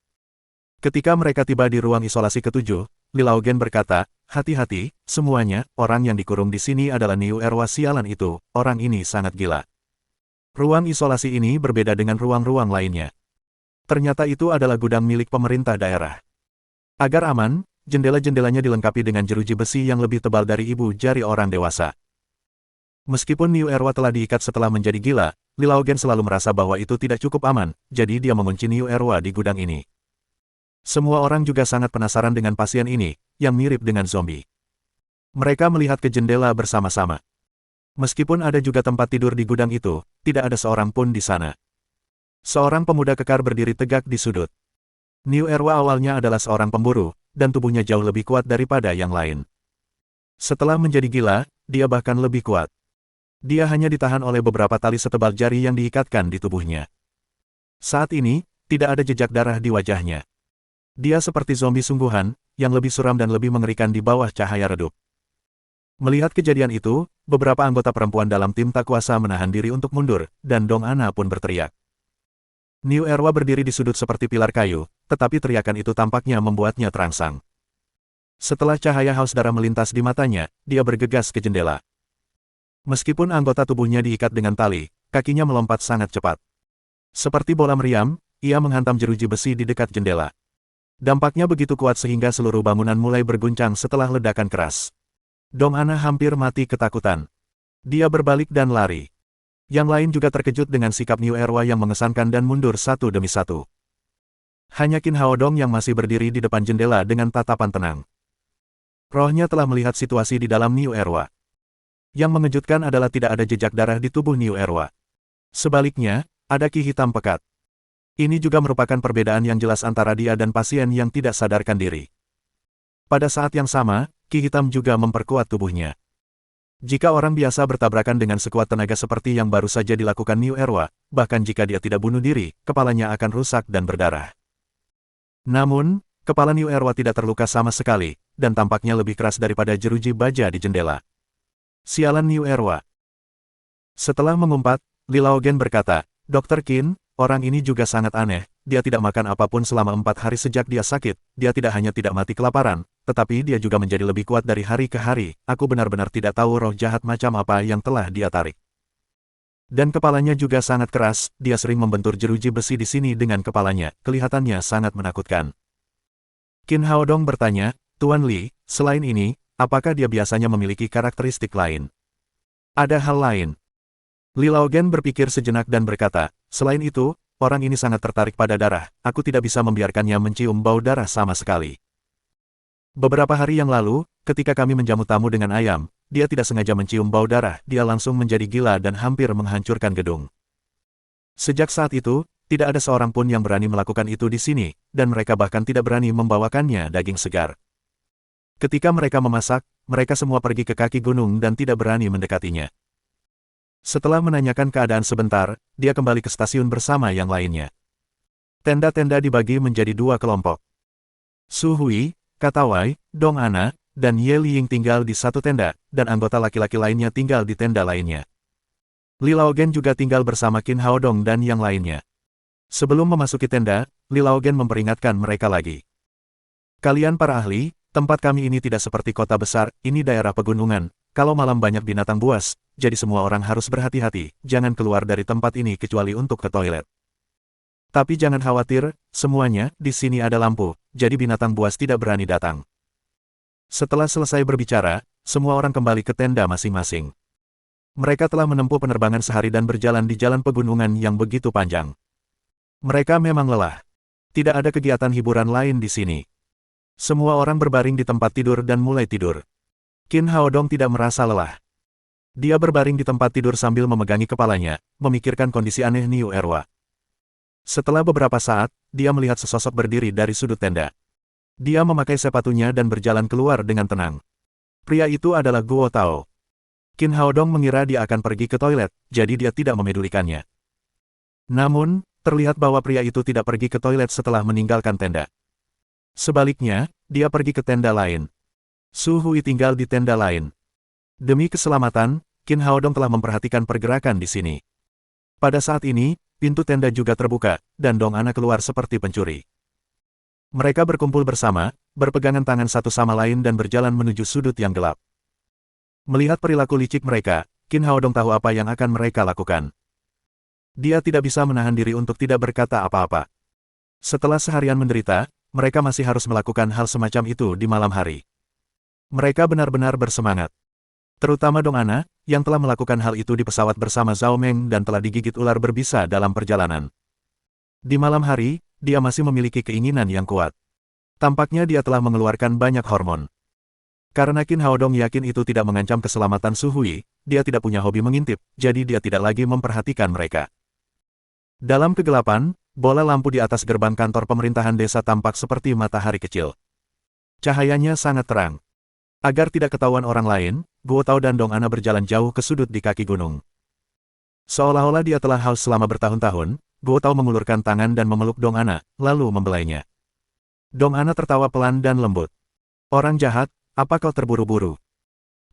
Ketika mereka tiba di ruang isolasi ketujuh, Li Laogen berkata, hati-hati, semuanya, orang yang dikurung di sini adalah Niu Erwa sialan itu, orang ini sangat gila. Ruang isolasi ini berbeda dengan ruang-ruang lainnya. Ternyata itu adalah gudang milik pemerintah daerah. Agar aman, jendela-jendelanya dilengkapi dengan jeruji besi yang lebih tebal dari ibu jari orang dewasa. Meskipun Niu Erwa telah diikat setelah menjadi gila, Li Laogen selalu merasa bahwa itu tidak cukup aman, jadi dia mengunci Niu Erwa di gudang ini. Semua orang juga sangat penasaran dengan pasien ini, yang mirip dengan zombie. Mereka melihat ke jendela bersama-sama. Meskipun ada juga tempat tidur di gudang itu, tidak ada seorang pun di sana. Seorang pemuda kekar berdiri tegak di sudut. Niu Erwa awalnya adalah seorang pemburu, dan tubuhnya jauh lebih kuat daripada yang lain. Setelah menjadi gila, dia bahkan lebih kuat. Dia hanya ditahan oleh beberapa tali setebal jari yang diikatkan di tubuhnya. Saat ini, tidak ada jejak darah di wajahnya. Dia seperti zombie sungguhan, yang lebih suram dan lebih mengerikan di bawah cahaya redup. Melihat kejadian itu, beberapa anggota perempuan dalam tim tak kuasa menahan diri untuk mundur, dan Dong Ana pun berteriak. Niu Erwa berdiri di sudut seperti pilar kayu, tetapi teriakan itu tampaknya membuatnya terangsang. Setelah cahaya haus darah melintas di matanya, dia bergegas ke jendela. Meskipun anggota tubuhnya diikat dengan tali, kakinya melompat sangat cepat. Seperti bola meriam, ia menghantam jeruji besi di dekat jendela. Dampaknya begitu kuat sehingga seluruh bangunan mulai berguncang setelah ledakan keras. Dong Ana hampir mati ketakutan. Dia berbalik dan lari. Yang lain juga terkejut dengan sikap Niu Erwa yang mengesankan dan mundur satu demi satu. Hanya Qin Haodong yang masih berdiri di depan jendela dengan tatapan tenang. Rohnya telah melihat situasi di dalam Niu Erwa. Yang mengejutkan adalah tidak ada jejak darah di tubuh Niu Erwa. Sebaliknya, ada ki hitam pekat. Ini juga merupakan perbedaan yang jelas antara dia dan pasien yang tidak sadarkan diri. Pada saat yang sama, ki hitam juga memperkuat tubuhnya. Jika orang biasa bertabrakan dengan sekuat tenaga seperti yang baru saja dilakukan Niu Erwa, bahkan jika dia tidak bunuh diri, kepalanya akan rusak dan berdarah. Namun, kepala Niu Erwa tidak terluka sama sekali, dan tampaknya lebih keras daripada jeruji baja di jendela. Sialan Niu Erwa. Setelah mengumpat, Li Laogen berkata, Dr. Qin, orang ini juga sangat aneh, dia tidak makan apapun selama 4 hari sejak dia sakit, dia tidak hanya tidak mati kelaparan, tetapi dia juga menjadi lebih kuat dari hari ke hari, aku benar-benar tidak tahu roh jahat macam apa yang telah dia tarik. Dan kepalanya juga sangat keras, dia sering membentur jeruji besi di sini dengan kepalanya, kelihatannya sangat menakutkan. Qin Haodong bertanya, Tuan Li, selain ini, apakah dia biasanya memiliki karakteristik lain? Ada hal lain. Li Laogen berpikir sejenak dan berkata, selain itu, orang ini sangat tertarik pada darah, aku tidak bisa membiarkannya mencium bau darah sama sekali. Beberapa hari yang lalu, ketika kami menjamu tamu dengan ayam, dia tidak sengaja mencium bau darah, dia langsung menjadi gila dan hampir menghancurkan gedung. Sejak saat itu, tidak ada seorang pun yang berani melakukan itu di sini, dan mereka bahkan tidak berani membawakannya daging segar. Ketika mereka memasak, mereka semua pergi ke kaki gunung dan tidak berani mendekatinya. Setelah menanyakan keadaan sebentar, dia kembali ke stasiun bersama yang lainnya. Tenda-tenda dibagi menjadi dua kelompok. Su Hui, Katawai, Dong Ana, dan Ye Liying tinggal di satu tenda, dan anggota laki-laki lainnya tinggal di tenda lainnya. Li Laogen juga tinggal bersama Qin Haodong dan yang lainnya. Sebelum memasuki tenda, Li Laogen memperingatkan mereka lagi. Kalian para ahli, tempat kami ini tidak seperti kota besar, ini daerah pegunungan. Kalau malam banyak binatang buas, jadi semua orang harus berhati-hati, jangan keluar dari tempat ini kecuali untuk ke toilet. Tapi jangan khawatir, semuanya, di sini ada lampu, jadi binatang buas tidak berani datang. Setelah selesai berbicara, semua orang kembali ke tenda masing-masing. Mereka telah menempuh penerbangan sehari dan berjalan di jalan pegunungan yang begitu panjang. Mereka memang lelah. Tidak ada kegiatan hiburan lain di sini. Semua orang berbaring di tempat tidur dan mulai tidur. Qin Haodong tidak merasa lelah. Dia berbaring di tempat tidur sambil memegangi kepalanya, memikirkan kondisi aneh Niu Erwa. Setelah beberapa saat, dia melihat sesosok berdiri dari sudut tenda. Dia memakai sepatunya dan berjalan keluar dengan tenang. Pria itu adalah Guo Tao. Qin Haodong mengira dia akan pergi ke toilet, jadi dia tidak memedulikannya. Namun, terlihat bahwa pria itu tidak pergi ke toilet setelah meninggalkan tenda. Sebaliknya, dia pergi ke tenda lain. Su Hui tinggal di tenda lain. Demi keselamatan, Qin Haodong telah memperhatikan pergerakan di sini. Pada saat ini, pintu tenda juga terbuka, dan Dong Ana keluar seperti pencuri. Mereka berkumpul bersama, berpegangan tangan satu sama lain dan berjalan menuju sudut yang gelap. Melihat perilaku licik mereka, Qin Haodong tahu apa yang akan mereka lakukan. Dia tidak bisa menahan diri untuk tidak berkata apa-apa. Setelah seharian menderita, mereka masih harus melakukan hal semacam itu di malam hari. Mereka benar-benar bersemangat. Terutama Dong Ana, yang telah melakukan hal itu di pesawat bersama Zhao Meng dan telah digigit ular berbisa dalam perjalanan. Di malam hari, dia masih memiliki keinginan yang kuat. Tampaknya dia telah mengeluarkan banyak hormon. Karena Qin Haodong yakin itu tidak mengancam keselamatan Su Hui, dia tidak punya hobi mengintip, jadi dia tidak lagi memperhatikan mereka. Dalam kegelapan, bola lampu di atas gerbang kantor pemerintahan desa tampak seperti matahari kecil. Cahayanya sangat terang. Agar tidak ketahuan orang lain, Guo Tao dan Dong Ana berjalan jauh ke sudut di kaki gunung. Seolah-olah dia telah haus selama bertahun-tahun, Guo Tao mengulurkan tangan dan memeluk Dong Ana, lalu membelainya. Dong Ana tertawa pelan dan lembut. Orang jahat, apa kau terburu-buru?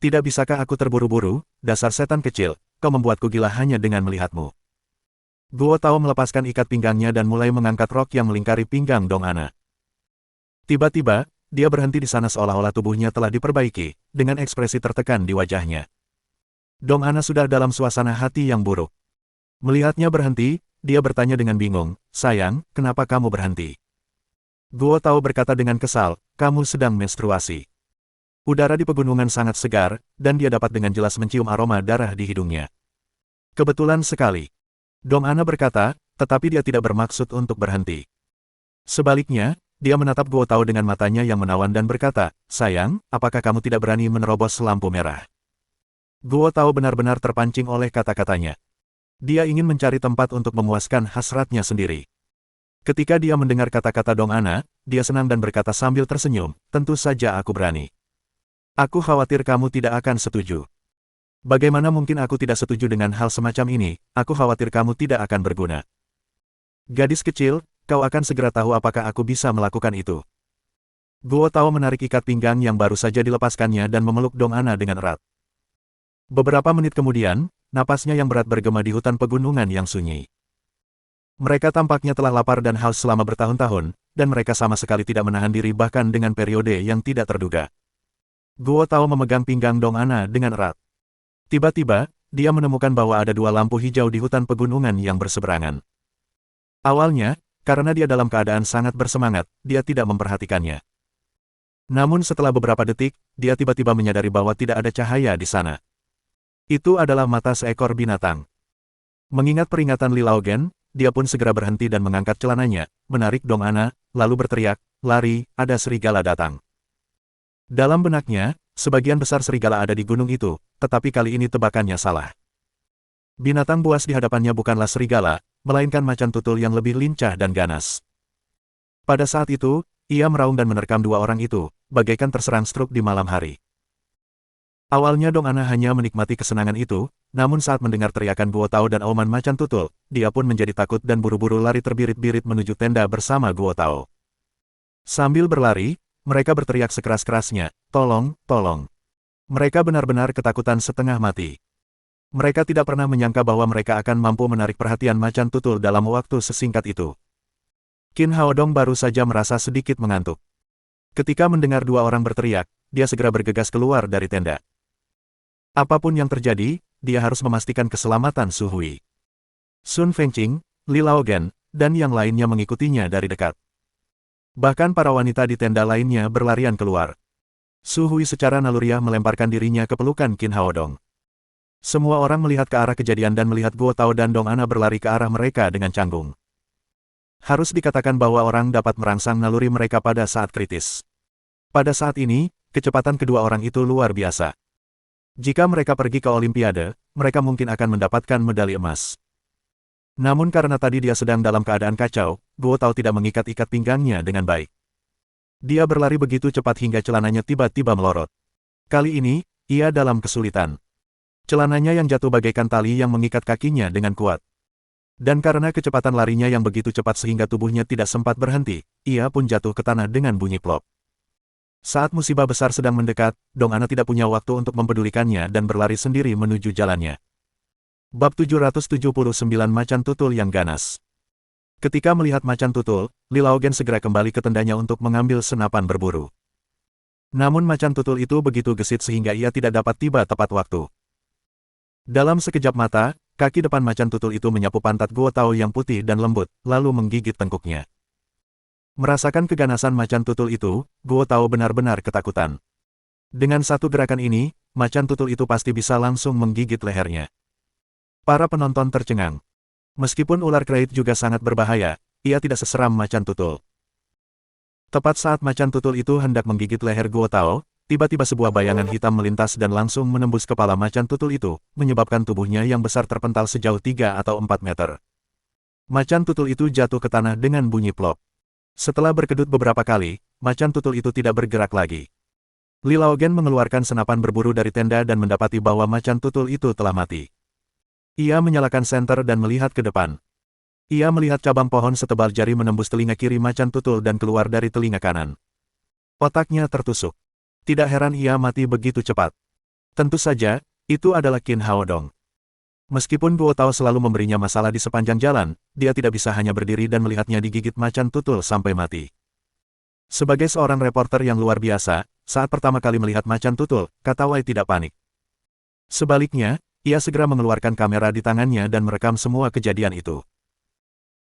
Tidak bisakah aku terburu-buru, dasar setan kecil, kau membuatku gila hanya dengan melihatmu. Guo Tao melepaskan ikat pinggangnya dan mulai mengangkat rok yang melingkari pinggang Dong Ana. Tiba-tiba, dia berhenti di sana seolah-olah tubuhnya telah diperbaiki, dengan ekspresi tertekan di wajahnya. Dong Ana sudah dalam suasana hati yang buruk. Melihatnya berhenti, dia bertanya dengan bingung, sayang, kenapa kamu berhenti? Guo Tao berkata dengan kesal, kamu sedang menstruasi. Udara di pegunungan sangat segar, dan dia dapat dengan jelas mencium aroma darah di hidungnya. Kebetulan sekali. Dong Ana berkata, tetapi dia tidak bermaksud untuk berhenti. Sebaliknya, dia menatap Guo Tao dengan matanya yang menawan dan berkata, sayang, apakah kamu tidak berani menerobos lampu merah? Guo Tao benar-benar terpancing oleh kata-katanya. Dia ingin mencari tempat untuk memuaskan hasratnya sendiri. Ketika dia mendengar kata-kata Dong Ana, dia senang dan berkata sambil tersenyum, tentu saja aku berani. Aku khawatir kamu tidak akan setuju. Bagaimana mungkin aku tidak setuju dengan hal semacam ini, aku khawatir kamu tidak akan berguna. Gadis kecil, kau akan segera tahu apakah aku bisa melakukan itu. Guo Tao menarik ikat pinggang yang baru saja dilepaskannya dan memeluk Dong Ana dengan erat. Beberapa menit kemudian, napasnya yang berat bergema di hutan pegunungan yang sunyi. Mereka tampaknya telah lapar dan haus selama bertahun-tahun, dan mereka sama sekali tidak menahan diri bahkan dengan periode yang tidak terduga. Guo Tao memegang pinggang Dong Ana dengan erat. Tiba-tiba, dia menemukan bahwa ada dua lampu hijau di hutan pegunungan yang berseberangan. Awalnya, karena dia dalam keadaan sangat bersemangat, dia tidak memperhatikannya. Namun setelah beberapa detik, dia tiba-tiba menyadari bahwa tidak ada cahaya di sana. Itu adalah mata seekor binatang. Mengingat peringatan Li Laogen, dia pun segera berhenti dan mengangkat celananya, menarik Dong Ana, lalu berteriak, "Lari, ada serigala datang." Dalam benaknya, sebagian besar serigala ada di gunung itu, tetapi kali ini tebakannya salah. Binatang buas di hadapannya bukanlah serigala, melainkan macan tutul yang lebih lincah dan ganas. Pada saat itu, ia meraung dan menerkam dua orang itu, bagaikan terserang stroke di malam hari. Awalnya Dong Ana hanya menikmati kesenangan itu, namun saat mendengar teriakan Guo Tao dan auman macan tutul, dia pun menjadi takut dan buru-buru lari terbirit-birit menuju tenda bersama Guo Tao. Sambil berlari, mereka berteriak sekeras-kerasnya, "Tolong, tolong." Mereka benar-benar ketakutan setengah mati. Mereka tidak pernah menyangka bahwa mereka akan mampu menarik perhatian macan tutul dalam waktu sesingkat itu. Qin Haodong baru saja merasa sedikit mengantuk. Ketika mendengar dua orang berteriak, dia segera bergegas keluar dari tenda. Apapun yang terjadi, dia harus memastikan keselamatan Su Hui. Sun Fengqing, Li Laogen, dan yang lainnya mengikutinya dari dekat. Bahkan para wanita di tenda lainnya berlarian keluar. Su Hui secara naluriah melemparkan dirinya ke pelukan Qin Haodong. Semua orang melihat ke arah kejadian dan melihat Guo Tao dan Dong Ana berlari ke arah mereka dengan canggung. Harus dikatakan bahwa orang dapat merangsang naluri mereka pada saat kritis. Pada saat ini, kecepatan kedua orang itu luar biasa. Jika mereka pergi ke Olimpiade, mereka mungkin akan mendapatkan medali emas. Namun karena tadi dia sedang dalam keadaan kacau, Guo Tao tidak mengikat-ikat pinggangnya dengan baik. Dia berlari begitu cepat hingga celananya tiba-tiba melorot. Kali ini, ia dalam kesulitan. Celananya yang jatuh bagaikan tali yang mengikat kakinya dengan kuat. Dan karena kecepatan larinya yang begitu cepat sehingga tubuhnya tidak sempat berhenti, ia pun jatuh ke tanah dengan bunyi plop. Saat musibah besar sedang mendekat, Dong Ana tidak punya waktu untuk mempedulikannya dan berlari sendiri menuju jalannya. Bab 779 Macan Tutul yang Ganas. Ketika melihat macan tutul, Li Laogen segera kembali ke tendanya untuk mengambil senapan berburu. Namun macan tutul itu begitu gesit sehingga ia tidak dapat tiba tepat waktu. Dalam sekejap mata, kaki depan macan tutul itu menyapu pantat Guo Tao yang putih dan lembut, lalu menggigit tengkuknya. Merasakan keganasan macan tutul itu, Guo Tao benar-benar ketakutan. Dengan satu gerakan ini, macan tutul itu pasti bisa langsung menggigit lehernya. Para penonton tercengang. Meskipun ular krait juga sangat berbahaya, ia tidak seseram macan tutul. Tepat saat macan tutul itu hendak menggigit leher Guo Tao, tiba-tiba sebuah bayangan hitam melintas dan langsung menembus kepala macan tutul itu, menyebabkan tubuhnya yang besar terpental sejauh 3 atau 4 meter. Macan tutul itu jatuh ke tanah dengan bunyi plop. Setelah berkedut beberapa kali, macan tutul itu tidak bergerak lagi. Li Laogen mengeluarkan senapan berburu dari tenda dan mendapati bahwa macan tutul itu telah mati. Ia menyalakan senter dan melihat ke depan. Ia melihat cabang pohon setebal jari menembus telinga kiri macan tutul dan keluar dari telinga kanan. Otaknya tertusuk. Tidak heran ia mati begitu cepat. Tentu saja, itu adalah Qin Haodong. Meskipun Guo Tao selalu memberinya masalah di sepanjang jalan, dia tidak bisa hanya berdiri dan melihatnya digigit macan tutul sampai mati. Sebagai seorang reporter yang luar biasa, saat pertama kali melihat macan tutul, kata Wei tidak panik. Sebaliknya, ia segera mengeluarkan kamera di tangannya dan merekam semua kejadian itu.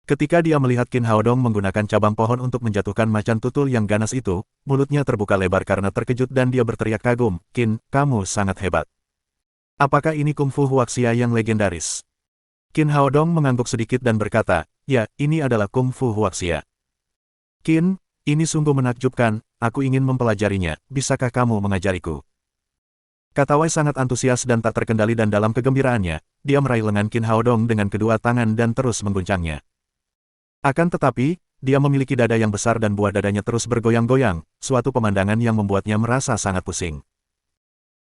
Ketika dia melihat Qin Haodong menggunakan cabang pohon untuk menjatuhkan macan tutul yang ganas itu, mulutnya terbuka lebar karena terkejut dan dia berteriak kagum, "Qin, kamu sangat hebat. Apakah ini kungfu huaxia yang legendaris?" Qin Haodong mengangguk sedikit dan berkata, "Ya, ini adalah kungfu huaxia. Qin, ini sungguh menakjubkan, aku ingin mempelajarinya, bisakah kamu mengajariku?" Kata Wei sangat antusias dan tak terkendali dan dalam kegembiraannya, dia meraih lengan Qin Haodong dengan kedua tangan dan terus mengguncangnya. Akan tetapi, dia memiliki dada yang besar dan buah dadanya terus bergoyang-goyang, suatu pemandangan yang membuatnya merasa sangat pusing.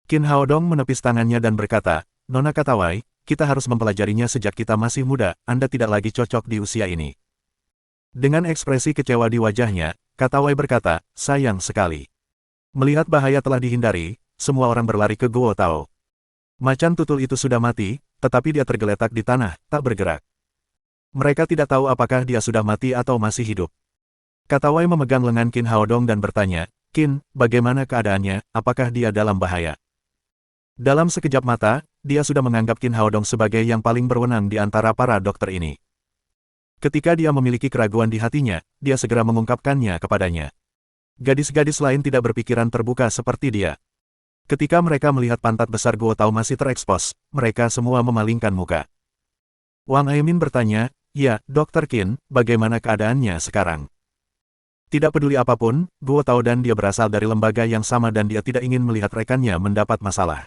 Qin Haodong menepis tangannya dan berkata, "Nona Katawai, kita harus mempelajarinya sejak kita masih muda, Anda tidak lagi cocok di usia ini." Dengan ekspresi kecewa di wajahnya, Katawai berkata, "Sayang sekali." Melihat bahaya telah dihindari, semua orang berlari ke Guo Tao. Macan tutul itu sudah mati, tetapi dia tergeletak di tanah, tak bergerak. Mereka tidak tahu apakah dia sudah mati atau masih hidup. Katawai memegang lengan Qin Haodong dan bertanya, "Qin, bagaimana keadaannya, apakah dia dalam bahaya?" Dalam sekejap mata, dia sudah menganggap Qin Haodong sebagai yang paling berwenang di antara para dokter ini. Ketika dia memiliki keraguan di hatinya, dia segera mengungkapkannya kepadanya. Gadis-gadis lain tidak berpikiran terbuka seperti dia. Ketika mereka melihat pantat besar Guo Tao masih terekspos, mereka semua memalingkan muka. Wang Aimin bertanya, "Ya, Dr. Qin, bagaimana keadaannya sekarang?" Tidak peduli apapun, Guo Tao dan dia berasal dari lembaga yang sama dan dia tidak ingin melihat rekannya mendapat masalah.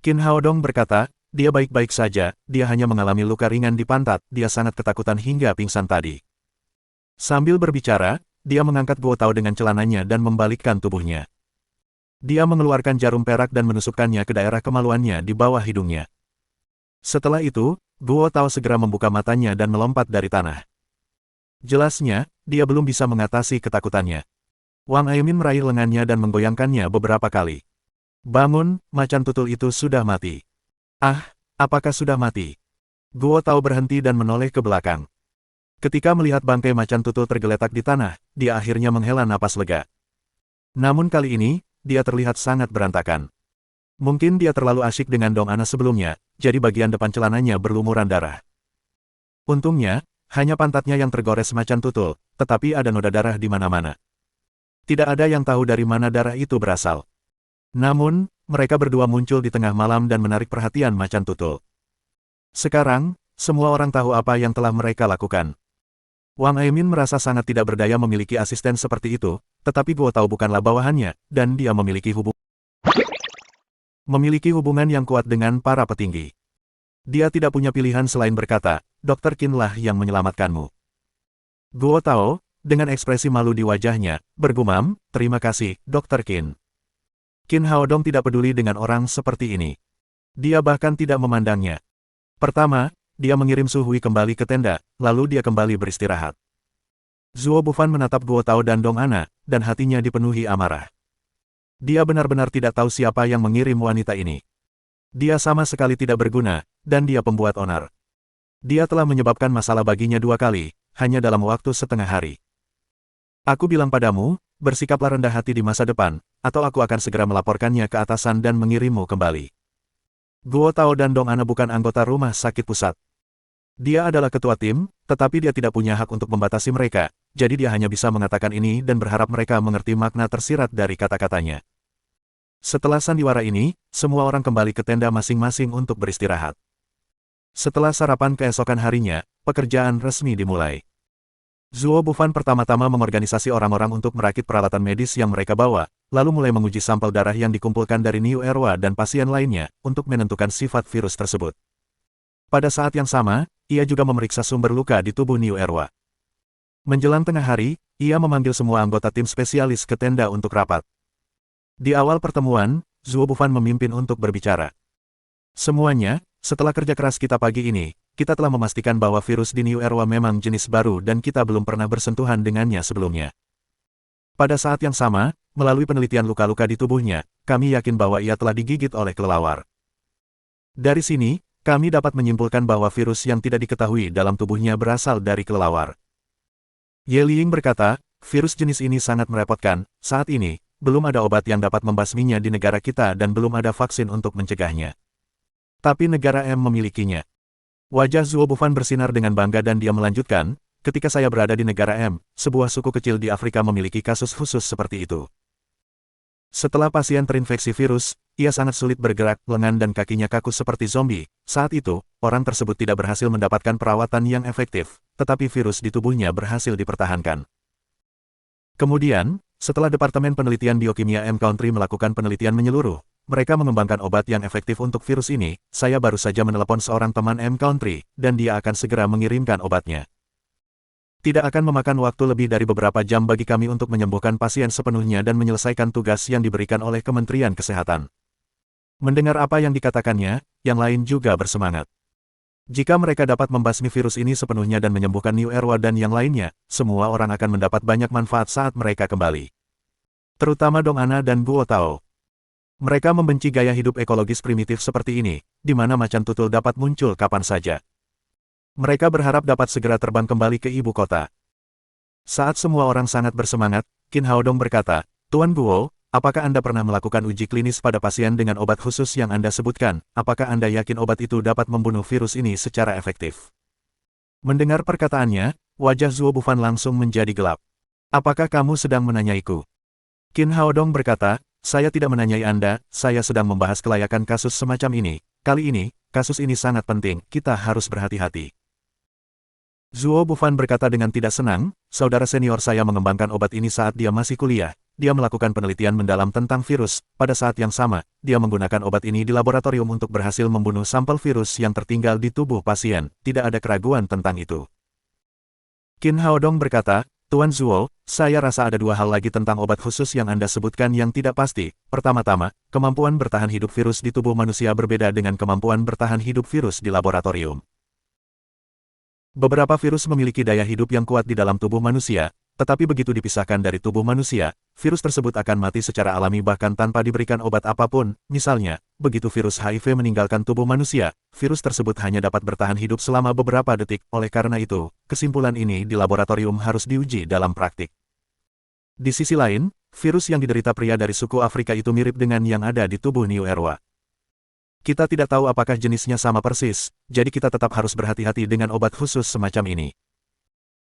Qin Haodong berkata, "Dia baik-baik saja, dia hanya mengalami luka ringan di pantat, dia sangat ketakutan hingga pingsan tadi." Sambil berbicara, dia mengangkat Guo Tao dengan celananya dan membalikkan tubuhnya. Dia mengeluarkan jarum perak dan menusukkannya ke daerah kemaluannya di bawah hidungnya. Setelah itu, Guo Tao segera membuka matanya dan melompat dari tanah. Jelasnya, dia belum bisa mengatasi ketakutannya. Wang Aimin meraih lengannya dan menggoyangkannya beberapa kali. "Bangun, macan tutul itu sudah mati." "Ah, apakah sudah mati?" Guo Tao berhenti dan menoleh ke belakang. Ketika melihat bangkai macan tutul tergeletak di tanah, dia akhirnya menghela napas lega. Namun kali ini, dia terlihat sangat berantakan. Mungkin dia terlalu asyik dengan Dong Ana sebelumnya, jadi bagian depan celananya berlumuran darah. Untungnya, hanya pantatnya yang tergores macan tutul, tetapi ada noda darah di mana-mana. Tidak ada yang tahu dari mana darah itu berasal. Namun, mereka berdua muncul di tengah malam dan menarik perhatian macan tutul. Sekarang, semua orang tahu apa yang telah mereka lakukan. Wang Aimin merasa sangat tidak berdaya memiliki asisten seperti itu, tetapi Guo Tao bukanlah bawahannya, dan dia memiliki hubungan yang kuat dengan para petinggi. Dia tidak punya pilihan selain berkata, "Dr. Qin lah yang menyelamatkanmu." Guo Tao, dengan ekspresi malu di wajahnya, bergumam, "Terima kasih, Dr. Qin." Qin Haodong tidak peduli dengan orang seperti ini. Dia bahkan tidak memandangnya. Pertama, dia mengirim Su Hui kembali ke tenda, lalu dia kembali beristirahat. Zuo Bufan menatap Guo Tao dan Dong Ana, dan hatinya dipenuhi amarah. Dia benar-benar tidak tahu siapa yang mengirim wanita ini. Dia sama sekali tidak berguna, dan dia pembuat onar. Dia telah menyebabkan masalah baginya 2 kali, hanya dalam waktu setengah hari. "Aku bilang padamu, bersikaplah rendah hati di masa depan, atau aku akan segera melaporkannya ke atasan dan mengirimmu kembali." Guo Tao dan Dong Ana bukan anggota rumah sakit pusat. Dia adalah ketua tim, tetapi dia tidak punya hak untuk membatasi mereka, jadi dia hanya bisa mengatakan ini dan berharap mereka mengerti makna tersirat dari kata-katanya. Setelah sandiwara ini, semua orang kembali ke tenda masing-masing untuk beristirahat. Setelah sarapan keesokan harinya, pekerjaan resmi dimulai. Zuo Bufan pertama-tama mengorganisasi orang-orang untuk merakit peralatan medis yang mereka bawa, lalu mulai menguji sampel darah yang dikumpulkan dari New Erwa dan pasien lainnya, untuk menentukan sifat virus tersebut. Pada saat yang sama, ia juga memeriksa sumber luka di tubuh New Erwa. Menjelang tengah hari, ia memanggil semua anggota tim spesialis ke tenda untuk rapat. Di awal pertemuan, Zuo Bufan memimpin untuk berbicara. "Semuanya, setelah kerja keras kita pagi ini, kita telah memastikan bahwa virus di New Erwa memang jenis baru dan kita belum pernah bersentuhan dengannya sebelumnya. Pada saat yang sama, melalui penelitian luka-luka di tubuhnya, kami yakin bahwa ia telah digigit oleh kelelawar. Dari sini, kami dapat menyimpulkan bahwa virus yang tidak diketahui dalam tubuhnya berasal dari kelelawar." Ye Liying berkata, "Virus jenis ini sangat merepotkan, saat ini, belum ada obat yang dapat membasminya di negara kita dan belum ada vaksin untuk mencegahnya. Tapi negara M memilikinya." Wajah Zuo Bufan bersinar dengan bangga dan dia melanjutkan, "Ketika saya berada di negara M, sebuah suku kecil di Afrika memiliki kasus khusus seperti itu. Setelah pasien terinfeksi virus, ia sangat sulit bergerak, lengan dan kakinya kaku seperti zombie. Saat itu, orang tersebut tidak berhasil mendapatkan perawatan yang efektif, tetapi virus di tubuhnya berhasil dipertahankan. Kemudian, setelah Departemen Penelitian Biokimia M Country melakukan penelitian menyeluruh, mereka mengembangkan obat yang efektif untuk virus ini. Saya baru saja menelepon seorang teman M Country, dan dia akan segera mengirimkan obatnya. Tidak akan memakan waktu lebih dari beberapa jam bagi kami untuk menyembuhkan pasien sepenuhnya dan menyelesaikan tugas yang diberikan oleh Kementerian Kesehatan." Mendengar apa yang dikatakannya, yang lain juga bersemangat. Jika mereka dapat membasmi virus ini sepenuhnya dan menyembuhkan New Erwa dan yang lainnya, semua orang akan mendapat banyak manfaat saat mereka kembali. Terutama Dong Ana dan Guo Tao. Mereka membenci gaya hidup ekologis primitif seperti ini, di mana macan tutul dapat muncul kapan saja. Mereka berharap dapat segera terbang kembali ke ibu kota. Saat semua orang sangat bersemangat, Qin Haodong berkata, "Tuan Guo, apakah Anda pernah melakukan uji klinis pada pasien dengan obat khusus yang Anda sebutkan? Apakah Anda yakin obat itu dapat membunuh virus ini secara efektif?" Mendengar perkataannya, wajah Zuo Bufan langsung menjadi gelap. "Apakah kamu sedang menanyaiku?" Qin Haodong berkata, saya tidak menanyai Anda, saya sedang membahas kelayakan kasus semacam ini. Kali ini, kasus ini sangat penting, kita harus berhati-hati. Zuo Bufan berkata dengan tidak senang, saudara senior saya mengembangkan obat ini saat dia masih kuliah. Dia melakukan penelitian mendalam tentang virus. Pada saat yang sama, dia menggunakan obat ini di laboratorium untuk berhasil membunuh sampel virus yang tertinggal di tubuh pasien. Tidak ada keraguan tentang itu. Qin Haodong berkata, Tuan Zuo, saya rasa ada dua hal lagi tentang obat khusus yang Anda sebutkan yang tidak pasti. Pertama-tama, kemampuan bertahan hidup virus di tubuh manusia berbeda dengan kemampuan bertahan hidup virus di laboratorium. Beberapa virus memiliki daya hidup yang kuat di dalam tubuh manusia, tetapi begitu dipisahkan dari tubuh manusia, virus tersebut akan mati secara alami bahkan tanpa diberikan obat apapun. Misalnya, begitu virus HIV meninggalkan tubuh manusia, virus tersebut hanya dapat bertahan hidup selama beberapa detik. Oleh karena itu, kesimpulan ini di laboratorium harus diuji dalam praktik. Di sisi lain, virus yang diderita pria dari suku Afrika itu mirip dengan yang ada di tubuh New Erwa. Kita tidak tahu apakah jenisnya sama persis, jadi kita tetap harus berhati-hati dengan obat khusus semacam ini.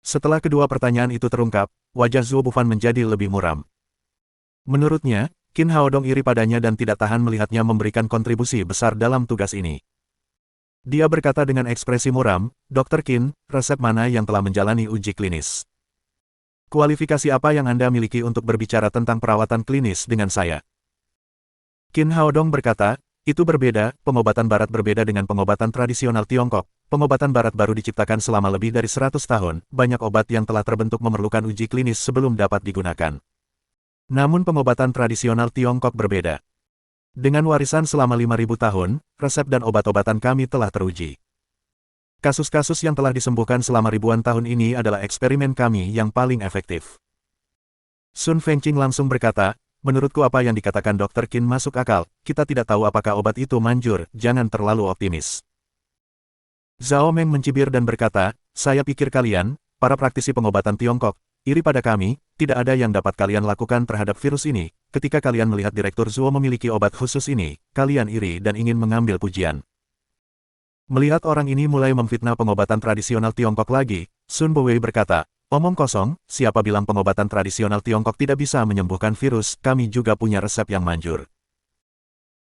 Setelah kedua pertanyaan itu terungkap, wajah Zuo Bufan menjadi lebih muram. Menurutnya, Qin Haodong iri padanya dan tidak tahan melihatnya memberikan kontribusi besar dalam tugas ini. Dia berkata dengan ekspresi muram, Dr. Qin, resep mana yang telah menjalani uji klinis? Kualifikasi apa yang Anda miliki untuk berbicara tentang perawatan klinis dengan saya? Qin Haodong berkata, itu berbeda, pengobatan barat berbeda dengan pengobatan tradisional Tiongkok. Pengobatan barat baru diciptakan selama lebih dari 100 tahun, banyak obat yang telah terbentuk memerlukan uji klinis sebelum dapat digunakan. Namun pengobatan tradisional Tiongkok berbeda. Dengan warisan selama 5.000 tahun, resep dan obat-obatan kami telah teruji. Kasus-kasus yang telah disembuhkan selama ribuan tahun ini adalah eksperimen kami yang paling efektif. Sun Fengqing langsung berkata, menurutku apa yang dikatakan Dr. Qin masuk akal, kita tidak tahu apakah obat itu manjur, jangan terlalu optimis. Zhao Meng mencibir dan berkata, saya pikir kalian, para praktisi pengobatan Tiongkok, iri pada kami, tidak ada yang dapat kalian lakukan terhadap virus ini, ketika kalian melihat Direktur Zuo memiliki obat khusus ini, kalian iri dan ingin mengambil pujian. Melihat orang ini mulai memfitnah pengobatan tradisional Tiongkok lagi, Sun Bowei berkata, omong kosong, siapa bilang pengobatan tradisional Tiongkok tidak bisa menyembuhkan virus, kami juga punya resep yang manjur.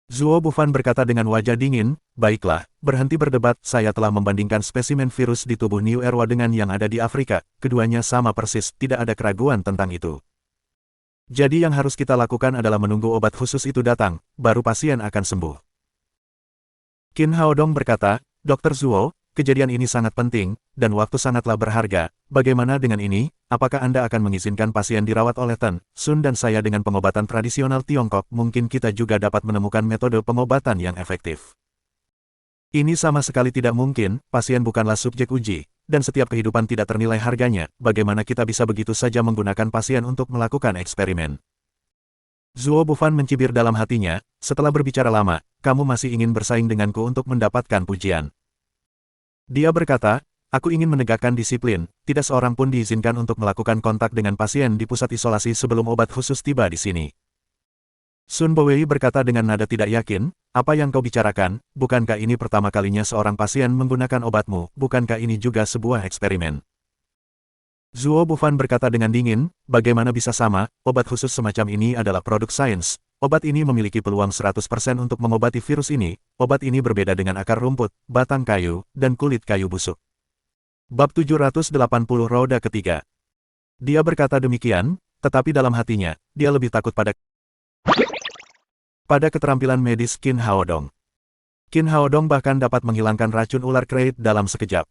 Zuo Bufan berkata dengan wajah dingin, baiklah, berhenti berdebat, saya telah membandingkan spesimen virus di tubuh New Erwa dengan yang ada di Afrika, keduanya sama persis, tidak ada keraguan tentang itu. Jadi yang harus kita lakukan adalah menunggu obat khusus itu datang, baru pasien akan sembuh. Qin Haodong berkata, Dr. Zuo, kejadian ini sangat penting, dan waktu sangatlah berharga. Bagaimana dengan ini? Apakah Anda akan mengizinkan pasien dirawat oleh Tan, Sun dan saya dengan pengobatan tradisional Tiongkok? Mungkin kita juga dapat menemukan metode pengobatan yang efektif. Ini sama sekali tidak mungkin, pasien bukanlah subjek uji, dan setiap kehidupan tidak ternilai harganya. Bagaimana kita bisa begitu saja menggunakan pasien untuk melakukan eksperimen? Zuo Bufan mencibir dalam hatinya, setelah berbicara lama, kamu masih ingin bersaing denganku untuk mendapatkan pujian. Dia berkata, aku ingin menegakkan disiplin, tidak seorang pun diizinkan untuk melakukan kontak dengan pasien di pusat isolasi sebelum obat khusus tiba di sini. Sun Bowei berkata dengan nada tidak yakin, apa yang kau bicarakan, bukankah ini pertama kalinya seorang pasien menggunakan obatmu, bukankah ini juga sebuah eksperimen? Zuo Bufan berkata dengan dingin, bagaimana bisa sama, obat khusus semacam ini adalah produk sains. Obat ini memiliki peluang 100% untuk mengobati virus ini. Obat ini berbeda dengan akar rumput, batang kayu, dan kulit kayu busuk. Bab 780 Roda ketiga. Dia berkata demikian, tetapi dalam hatinya, dia lebih takut pada keterampilan medis Qin Haodong. Qin Haodong bahkan dapat menghilangkan racun ular kreit dalam sekejap.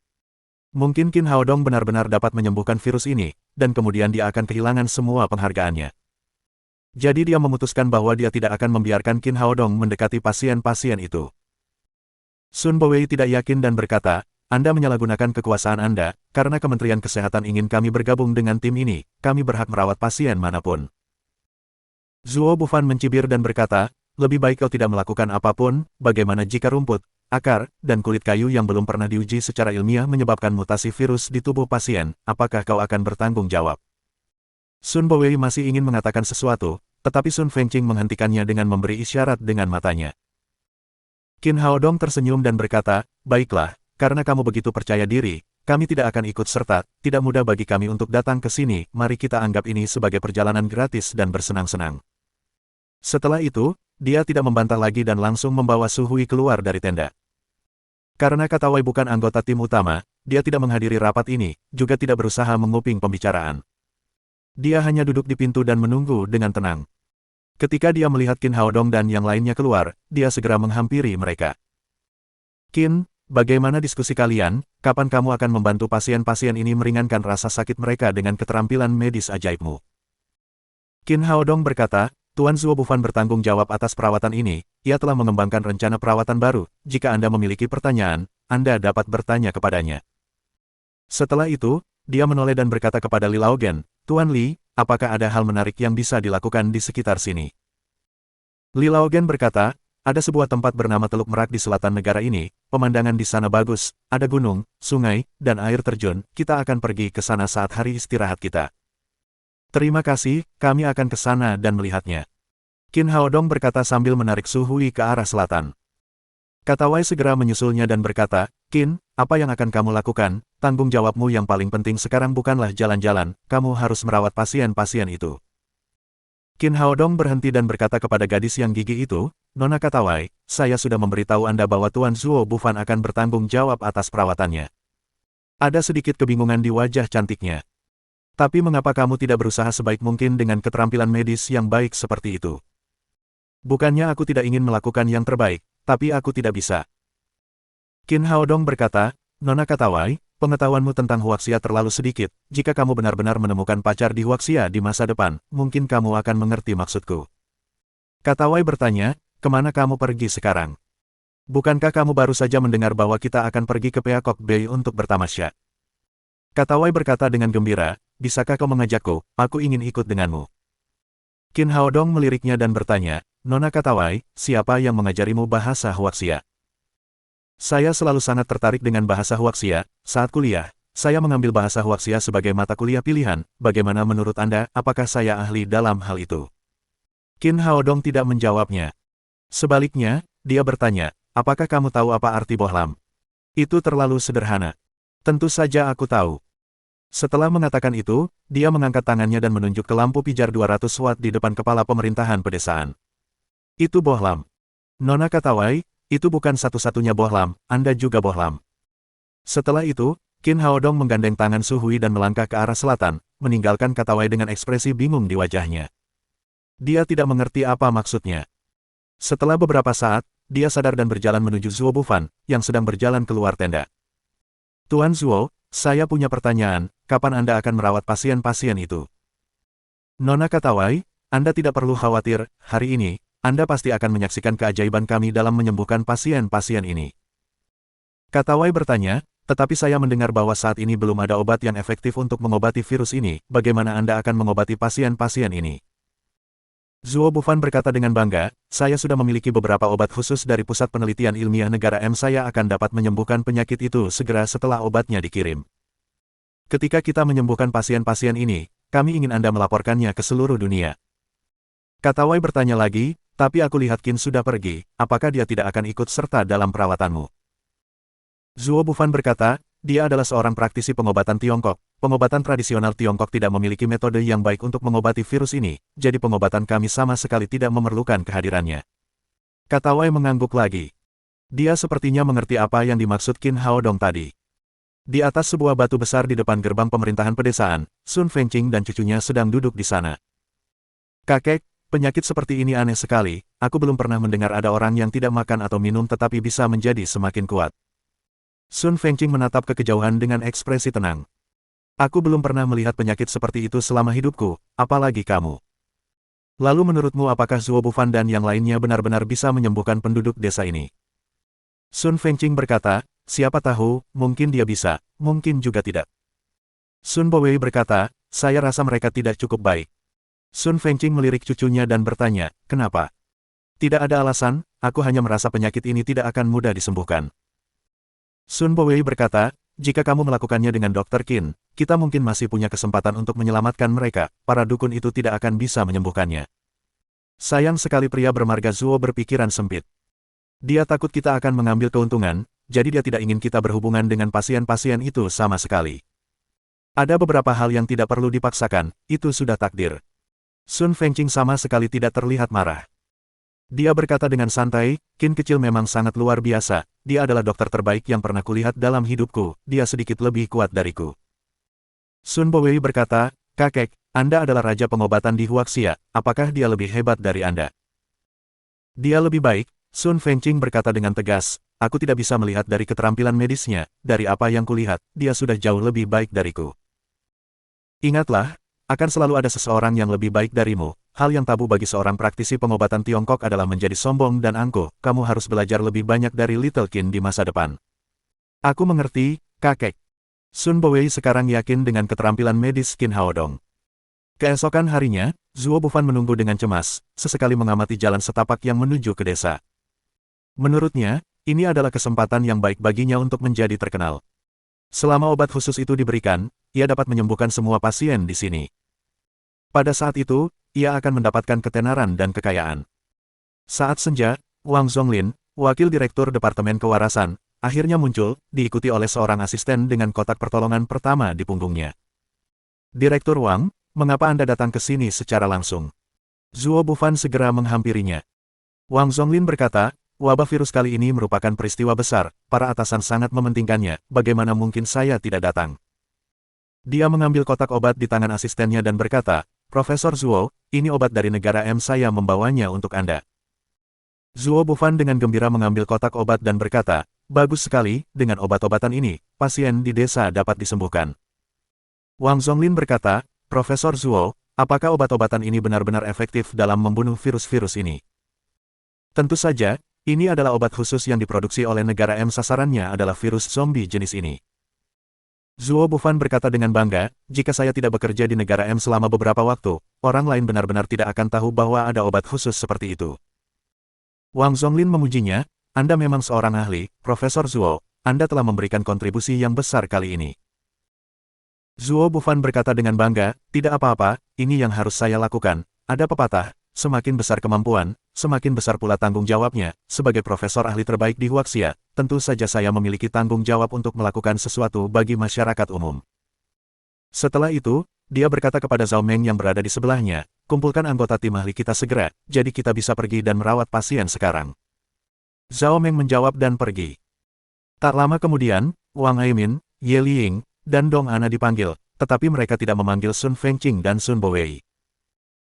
Mungkin Qin Haodong benar-benar dapat menyembuhkan virus ini, dan kemudian dia akan kehilangan semua penghargaannya. Jadi dia memutuskan bahwa dia tidak akan membiarkan Qin Haodong mendekati pasien-pasien itu. Sun Bowei tidak yakin dan berkata, Anda menyalahgunakan kekuasaan Anda, karena Kementerian Kesehatan ingin kami bergabung dengan tim ini, kami berhak merawat pasien manapun. Zuo Bufan mencibir dan berkata, lebih baik kau tidak melakukan apapun, bagaimana jika rumput, akar, dan kulit kayu yang belum pernah diuji secara ilmiah menyebabkan mutasi virus di tubuh pasien, apakah kau akan bertanggung jawab? Sun Bowei masih ingin mengatakan sesuatu, tetapi Sun Fengqing menghentikannya dengan memberi isyarat dengan matanya. Qin Haodong tersenyum dan berkata, baiklah, karena kamu begitu percaya diri, kami tidak akan ikut serta, tidak mudah bagi kami untuk datang ke sini, mari kita anggap ini sebagai perjalanan gratis dan bersenang-senang. Setelah itu, dia tidak membantah lagi dan langsung membawa Su Hui keluar dari tenda. Karena Kata Wai bukan anggota tim utama, dia tidak menghadiri rapat ini, juga tidak berusaha menguping pembicaraan. Dia hanya duduk di pintu dan menunggu dengan tenang. Ketika dia melihat Qin Haodong dan yang lainnya keluar, dia segera menghampiri mereka. Qin, bagaimana diskusi kalian? Kapan kamu akan membantu pasien-pasien ini meringankan rasa sakit mereka dengan keterampilan medis ajaibmu? Qin Haodong berkata, Tuan Zuo Bufan bertanggung jawab atas perawatan ini, ia telah mengembangkan rencana perawatan baru, jika Anda memiliki pertanyaan, Anda dapat bertanya kepadanya. Setelah itu, dia menoleh dan berkata kepada Li Laogen, Tuan Li, apakah ada hal menarik yang bisa dilakukan di sekitar sini? Li Laogen berkata, ada sebuah tempat bernama Teluk Merak di selatan negara ini, pemandangan di sana bagus, ada gunung, sungai, dan air terjun, kita akan pergi ke sana saat hari istirahat kita. Terima kasih, kami akan ke sana dan melihatnya. Qin Haodong berkata sambil menarik Su Hui ke arah selatan. Kata Wai segera menyusulnya dan berkata, Qin, apa yang akan kamu lakukan? Tanggung jawabmu yang paling penting sekarang bukanlah jalan-jalan, kamu harus merawat pasien-pasien itu. Qin Haodong berhenti dan berkata kepada gadis yang gigih itu, Nona Kata Wai, saya sudah memberitahu Anda bahwa Tuan Zuo Bufan akan bertanggung jawab atas perawatannya. Ada sedikit kebingungan di wajah cantiknya. Tapi mengapa kamu tidak berusaha sebaik mungkin dengan keterampilan medis yang baik seperti itu? Bukannya aku tidak ingin melakukan yang terbaik, tapi aku tidak bisa. Qin Haodong berkata, Nona Kata Wai, pengetahuanmu tentang Huaxia terlalu sedikit, jika kamu benar-benar menemukan pacar di Huaxia di masa depan, mungkin kamu akan mengerti maksudku. Kata Wai bertanya, kemana kamu pergi sekarang? Bukankah kamu baru saja mendengar bahwa kita akan pergi ke Peacock Bay untuk bertamasya? Kata Wai berkata dengan gembira, bisakah kau mengajakku, aku ingin ikut denganmu. Qin Haodong meliriknya dan bertanya, Nona Kata Wai, siapa yang mengajarimu bahasa Huaxia? Saya selalu sangat tertarik dengan bahasa Huaxia, saat kuliah, saya mengambil bahasa Huaxia sebagai mata kuliah pilihan, bagaimana menurut Anda, apakah saya ahli dalam hal itu? Qin Haodong tidak menjawabnya. Sebaliknya, dia bertanya, apakah kamu tahu apa arti bohlam? Itu terlalu sederhana. Tentu saja aku tahu. Setelah mengatakan itu, dia mengangkat tangannya dan menunjuk ke lampu pijar 200 watt di depan kepala pemerintahan pedesaan. Itu bohlam. Nona Kata Wai, itu bukan satu-satunya bohlam, Anda juga bohlam. Setelah itu, Qin Haodong menggandeng tangan Su Hui dan melangkah ke arah selatan, meninggalkan Kata Wai dengan ekspresi bingung di wajahnya. Dia tidak mengerti apa maksudnya. Setelah beberapa saat, dia sadar dan berjalan menuju Zuo Bufan, yang sedang berjalan keluar tenda. Tuan Zuo, saya punya pertanyaan, kapan Anda akan merawat pasien-pasien itu? Nona Kata Wai, Anda tidak perlu khawatir, hari ini, Anda pasti akan menyaksikan keajaiban kami dalam menyembuhkan pasien-pasien ini. Kata Wai bertanya, tetapi saya mendengar bahwa saat ini belum ada obat yang efektif untuk mengobati virus ini, bagaimana Anda akan mengobati pasien-pasien ini? Zuo Bufan berkata dengan bangga, saya sudah memiliki beberapa obat khusus dari Pusat Penelitian Ilmiah Negara M. Saya akan dapat menyembuhkan penyakit itu segera setelah obatnya dikirim. Ketika kita menyembuhkan pasien-pasien ini, kami ingin Anda melaporkannya ke seluruh dunia. Kata Wai bertanya lagi, tapi aku lihat Qin sudah pergi, apakah dia tidak akan ikut serta dalam perawatanmu? Zuo Bufan berkata, dia adalah seorang praktisi pengobatan Tiongkok. Pengobatan tradisional Tiongkok tidak memiliki metode yang baik untuk mengobati virus ini, jadi pengobatan kami sama sekali tidak memerlukan kehadirannya. Kata Wai mengangguk lagi. Dia sepertinya mengerti apa yang dimaksud Qin Haodong tadi. Di atas sebuah batu besar di depan gerbang pemerintahan pedesaan, Sun Fengqing dan cucunya sedang duduk di sana. Kakek, penyakit seperti ini aneh sekali, aku belum pernah mendengar ada orang yang tidak makan atau minum tetapi bisa menjadi semakin kuat. Sun Fengqing menatap ke kejauhan dengan ekspresi tenang. Aku belum pernah melihat penyakit seperti itu selama hidupku, apalagi kamu. Lalu menurutmu apakah Zuo Bufan dan yang lainnya benar-benar bisa menyembuhkan penduduk desa ini? Sun Fengqing berkata, siapa tahu, mungkin dia bisa, mungkin juga tidak. Sun Bowei berkata, saya rasa mereka tidak cukup baik. Sun Fengqing melirik cucunya dan bertanya, kenapa? Tidak ada alasan, aku hanya merasa penyakit ini tidak akan mudah disembuhkan. Sun Bowei berkata, jika kamu melakukannya dengan Dr. Qin, kita mungkin masih punya kesempatan untuk menyelamatkan mereka, para dukun itu tidak akan bisa menyembuhkannya. Sayang sekali pria bermarga Zuo berpikiran sempit. Dia takut kita akan mengambil keuntungan, jadi dia tidak ingin kita berhubungan dengan pasien-pasien itu sama sekali. Ada beberapa hal yang tidak perlu dipaksakan, itu sudah takdir. Sun Fengqing sama sekali tidak terlihat marah. Dia berkata dengan santai, Qin kecil memang sangat luar biasa, dia adalah dokter terbaik yang pernah kulihat dalam hidupku, dia sedikit lebih kuat dariku. Sun Bowei berkata, kakek, Anda adalah raja pengobatan di Huaxia, apakah dia lebih hebat dari Anda? Dia lebih baik, Sun Fengqing berkata dengan tegas, aku tidak bisa melihat dari keterampilan medisnya, dari apa yang kulihat, dia sudah jauh lebih baik dariku. Ingatlah, akan selalu ada seseorang yang lebih baik darimu. Hal yang tabu bagi seorang praktisi pengobatan Tiongkok adalah menjadi sombong dan angkuh. Kamu harus belajar lebih banyak dari Little Qin di masa depan. Aku mengerti, kakek. Sun Bowei sekarang yakin dengan keterampilan medis Qin Haodong. Keesokan harinya, Zuo Bufan menunggu dengan cemas, sesekali mengamati jalan setapak yang menuju ke desa. Menurutnya, ini adalah kesempatan yang baik baginya untuk menjadi terkenal. Selama obat khusus itu diberikan, ia dapat menyembuhkan semua pasien di sini. Pada saat itu, ia akan mendapatkan ketenaran dan kekayaan. Saat senja, Wang Zonglin, wakil direktur Departemen Kewarasan, akhirnya muncul, diikuti oleh seorang asisten dengan kotak pertolongan pertama di punggungnya. Direktur Wang, mengapa Anda datang ke sini secara langsung? Zuo Bufan segera menghampirinya. Wang Zonglin berkata, wabah virus kali ini merupakan peristiwa besar, para atasan sangat mementingkannya, bagaimana mungkin saya tidak datang? Dia mengambil kotak obat di tangan asistennya dan berkata, Profesor Zuo, ini obat dari negara M, saya membawanya untuk Anda. Zuo Bufan dengan gembira mengambil kotak obat dan berkata, bagus sekali, dengan obat-obatan ini, pasien di desa dapat disembuhkan. Wang Zonglin berkata, Profesor Zuo, apakah obat-obatan ini benar-benar efektif dalam membunuh virus-virus ini? Tentu saja, ini adalah obat khusus yang diproduksi oleh negara M, sasarannya adalah virus zombie jenis ini. Zuo Bufan berkata dengan bangga, jika saya tidak bekerja di negara M selama beberapa waktu, orang lain benar-benar tidak akan tahu bahwa ada obat khusus seperti itu. Wang Zonglin memujinya, Anda memang seorang ahli, Profesor Zuo, Anda telah memberikan kontribusi yang besar kali ini. Zuo Bufan berkata dengan bangga, tidak apa-apa, ini yang harus saya lakukan, ada pepatah, semakin besar kemampuan, semakin besar pula tanggung jawabnya, sebagai profesor ahli terbaik di Huaxia, tentu saja saya memiliki tanggung jawab untuk melakukan sesuatu bagi masyarakat umum. Setelah itu, dia berkata kepada Zhao Meng yang berada di sebelahnya, kumpulkan anggota tim ahli kita segera, jadi kita bisa pergi dan merawat pasien sekarang. Zhao Meng menjawab dan pergi. Tak lama kemudian, Wang Aimin, Ye Liying, dan Dong Ana dipanggil, tetapi mereka tidak memanggil Sun Fengqing dan Sun Bowei.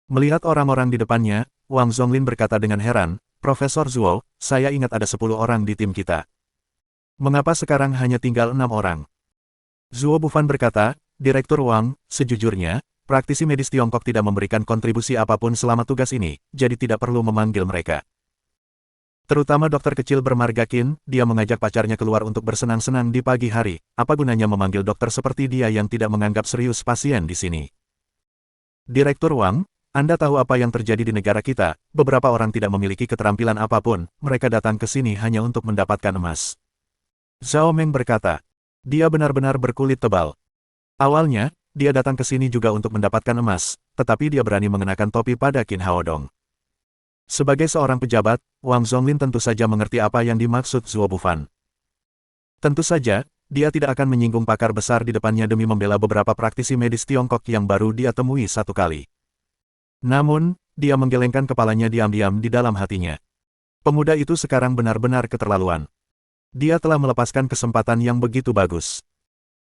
Melihat orang-orang di depannya, Wang Zonglin berkata dengan heran, Profesor Zuo, saya ingat ada 10 orang di tim kita. Mengapa sekarang hanya tinggal 6 orang? Zuo Bufan berkata, Direktur Wang, sejujurnya, praktisi medis Tiongkok tidak memberikan kontribusi apapun selama tugas ini, jadi tidak perlu memanggil mereka. Terutama dokter kecil bermarga Qin, dia mengajak pacarnya keluar untuk bersenang-senang di pagi hari, apa gunanya memanggil dokter seperti dia yang tidak menganggap serius pasien di sini? Direktur Wang, Anda tahu apa yang terjadi di negara kita, beberapa orang tidak memiliki keterampilan apapun, mereka datang ke sini hanya untuk mendapatkan emas. Zhao Meng berkata, dia benar-benar berkulit tebal. Awalnya, dia datang ke sini juga untuk mendapatkan emas, tetapi dia berani mengenakan topi pada Qin Haodong. Sebagai seorang pejabat, Wang Zonglin tentu saja mengerti apa yang dimaksud Zuo Bufan. Tentu saja, dia tidak akan menyinggung pakar besar di depannya demi membela beberapa praktisi medis Tiongkok yang baru dia temui satu kali. Namun, dia menggelengkan kepalanya diam-diam di dalam hatinya. Pemuda itu sekarang benar-benar keterlaluan. Dia telah melepaskan kesempatan yang begitu bagus.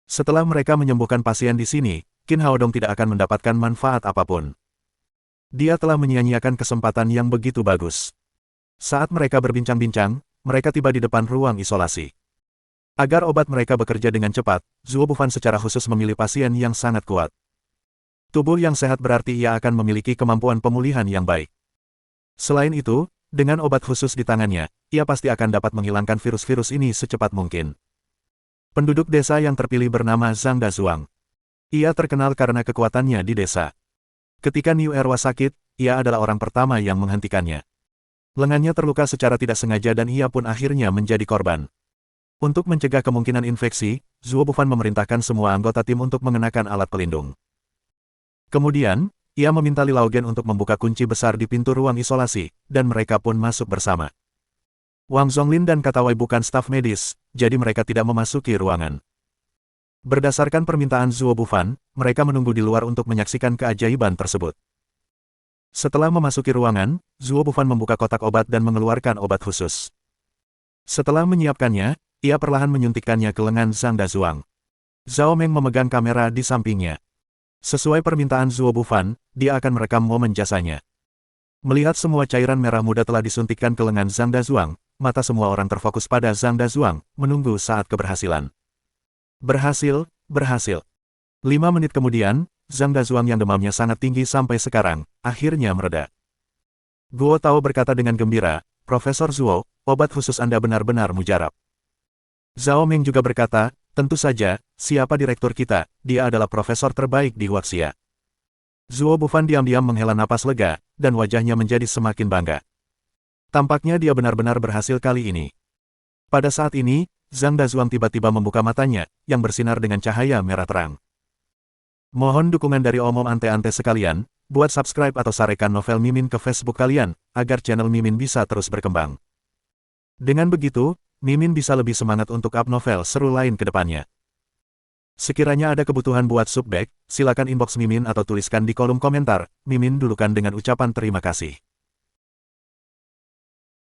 Setelah mereka menyembuhkan pasien di sini, Qin Haodong tidak akan mendapatkan manfaat apapun. Dia telah menyia-nyiakan kesempatan yang begitu bagus. Saat mereka berbincang-bincang, mereka tiba di depan ruang isolasi. Agar obat mereka bekerja dengan cepat, Zuo Bufan secara khusus memilih pasien yang sangat kuat. Tubuh yang sehat berarti ia akan memiliki kemampuan pemulihan yang baik. Selain itu, dengan obat khusus di tangannya, ia pasti akan dapat menghilangkan virus-virus ini secepat mungkin. Penduduk desa yang terpilih bernama Zhang Dazuang. Ia terkenal karena kekuatannya di desa. Ketika Niu Erwa sakit, ia adalah orang pertama yang menghentikannya. Lengannya terluka secara tidak sengaja dan ia pun akhirnya menjadi korban. Untuk mencegah kemungkinan infeksi, Zuo Bufan memerintahkan semua anggota tim untuk mengenakan alat pelindung. Kemudian, ia meminta Li Laogen untuk membuka kunci besar di pintu ruang isolasi, dan mereka pun masuk bersama. Wang Zonglin dan Katawai bukan staf medis, jadi mereka tidak memasuki ruangan. Berdasarkan permintaan Zuo Bufan, mereka menunggu di luar untuk menyaksikan keajaiban tersebut. Setelah memasuki ruangan, Zuo Bufan membuka kotak obat dan mengeluarkan obat khusus. Setelah menyiapkannya, ia perlahan menyuntikkannya ke lengan Zhang Dazuang. Zhao Meng memegang kamera di sampingnya. Sesuai permintaan Zuo Bufan, dia akan merekam momen jasanya. Melihat semua cairan merah muda telah disuntikkan ke lengan Zhang Dazuang, mata semua orang terfokus pada Zhang Dazuang, menunggu saat keberhasilan. Berhasil, berhasil. 5 menit kemudian, Zhang Dazuang yang demamnya sangat tinggi sampai sekarang, akhirnya mereda. Guo Tao berkata dengan gembira, Profesor Zuo, obat khusus Anda benar-benar mujarab. Zhao Meng juga berkata, tentu saja, siapa direktur kita, dia adalah profesor terbaik di Huaxia. Zuo Bufan diam-diam menghela napas lega, dan wajahnya menjadi semakin bangga. Tampaknya dia benar-benar berhasil kali ini. Pada saat ini, Zhang Dazuang tiba-tiba membuka matanya, yang bersinar dengan cahaya merah terang. Mohon dukungan dari omom ante-ante sekalian, buat subscribe atau sarekan novel Mimin ke Facebook kalian, agar channel Mimin bisa terus berkembang. Dengan begitu, Mimin bisa lebih semangat untuk up novel seru lain ke depannya. Sekiranya ada kebutuhan buat subback, silakan inbox Mimin atau tuliskan di kolom komentar, Mimin dulukan dengan ucapan terima kasih.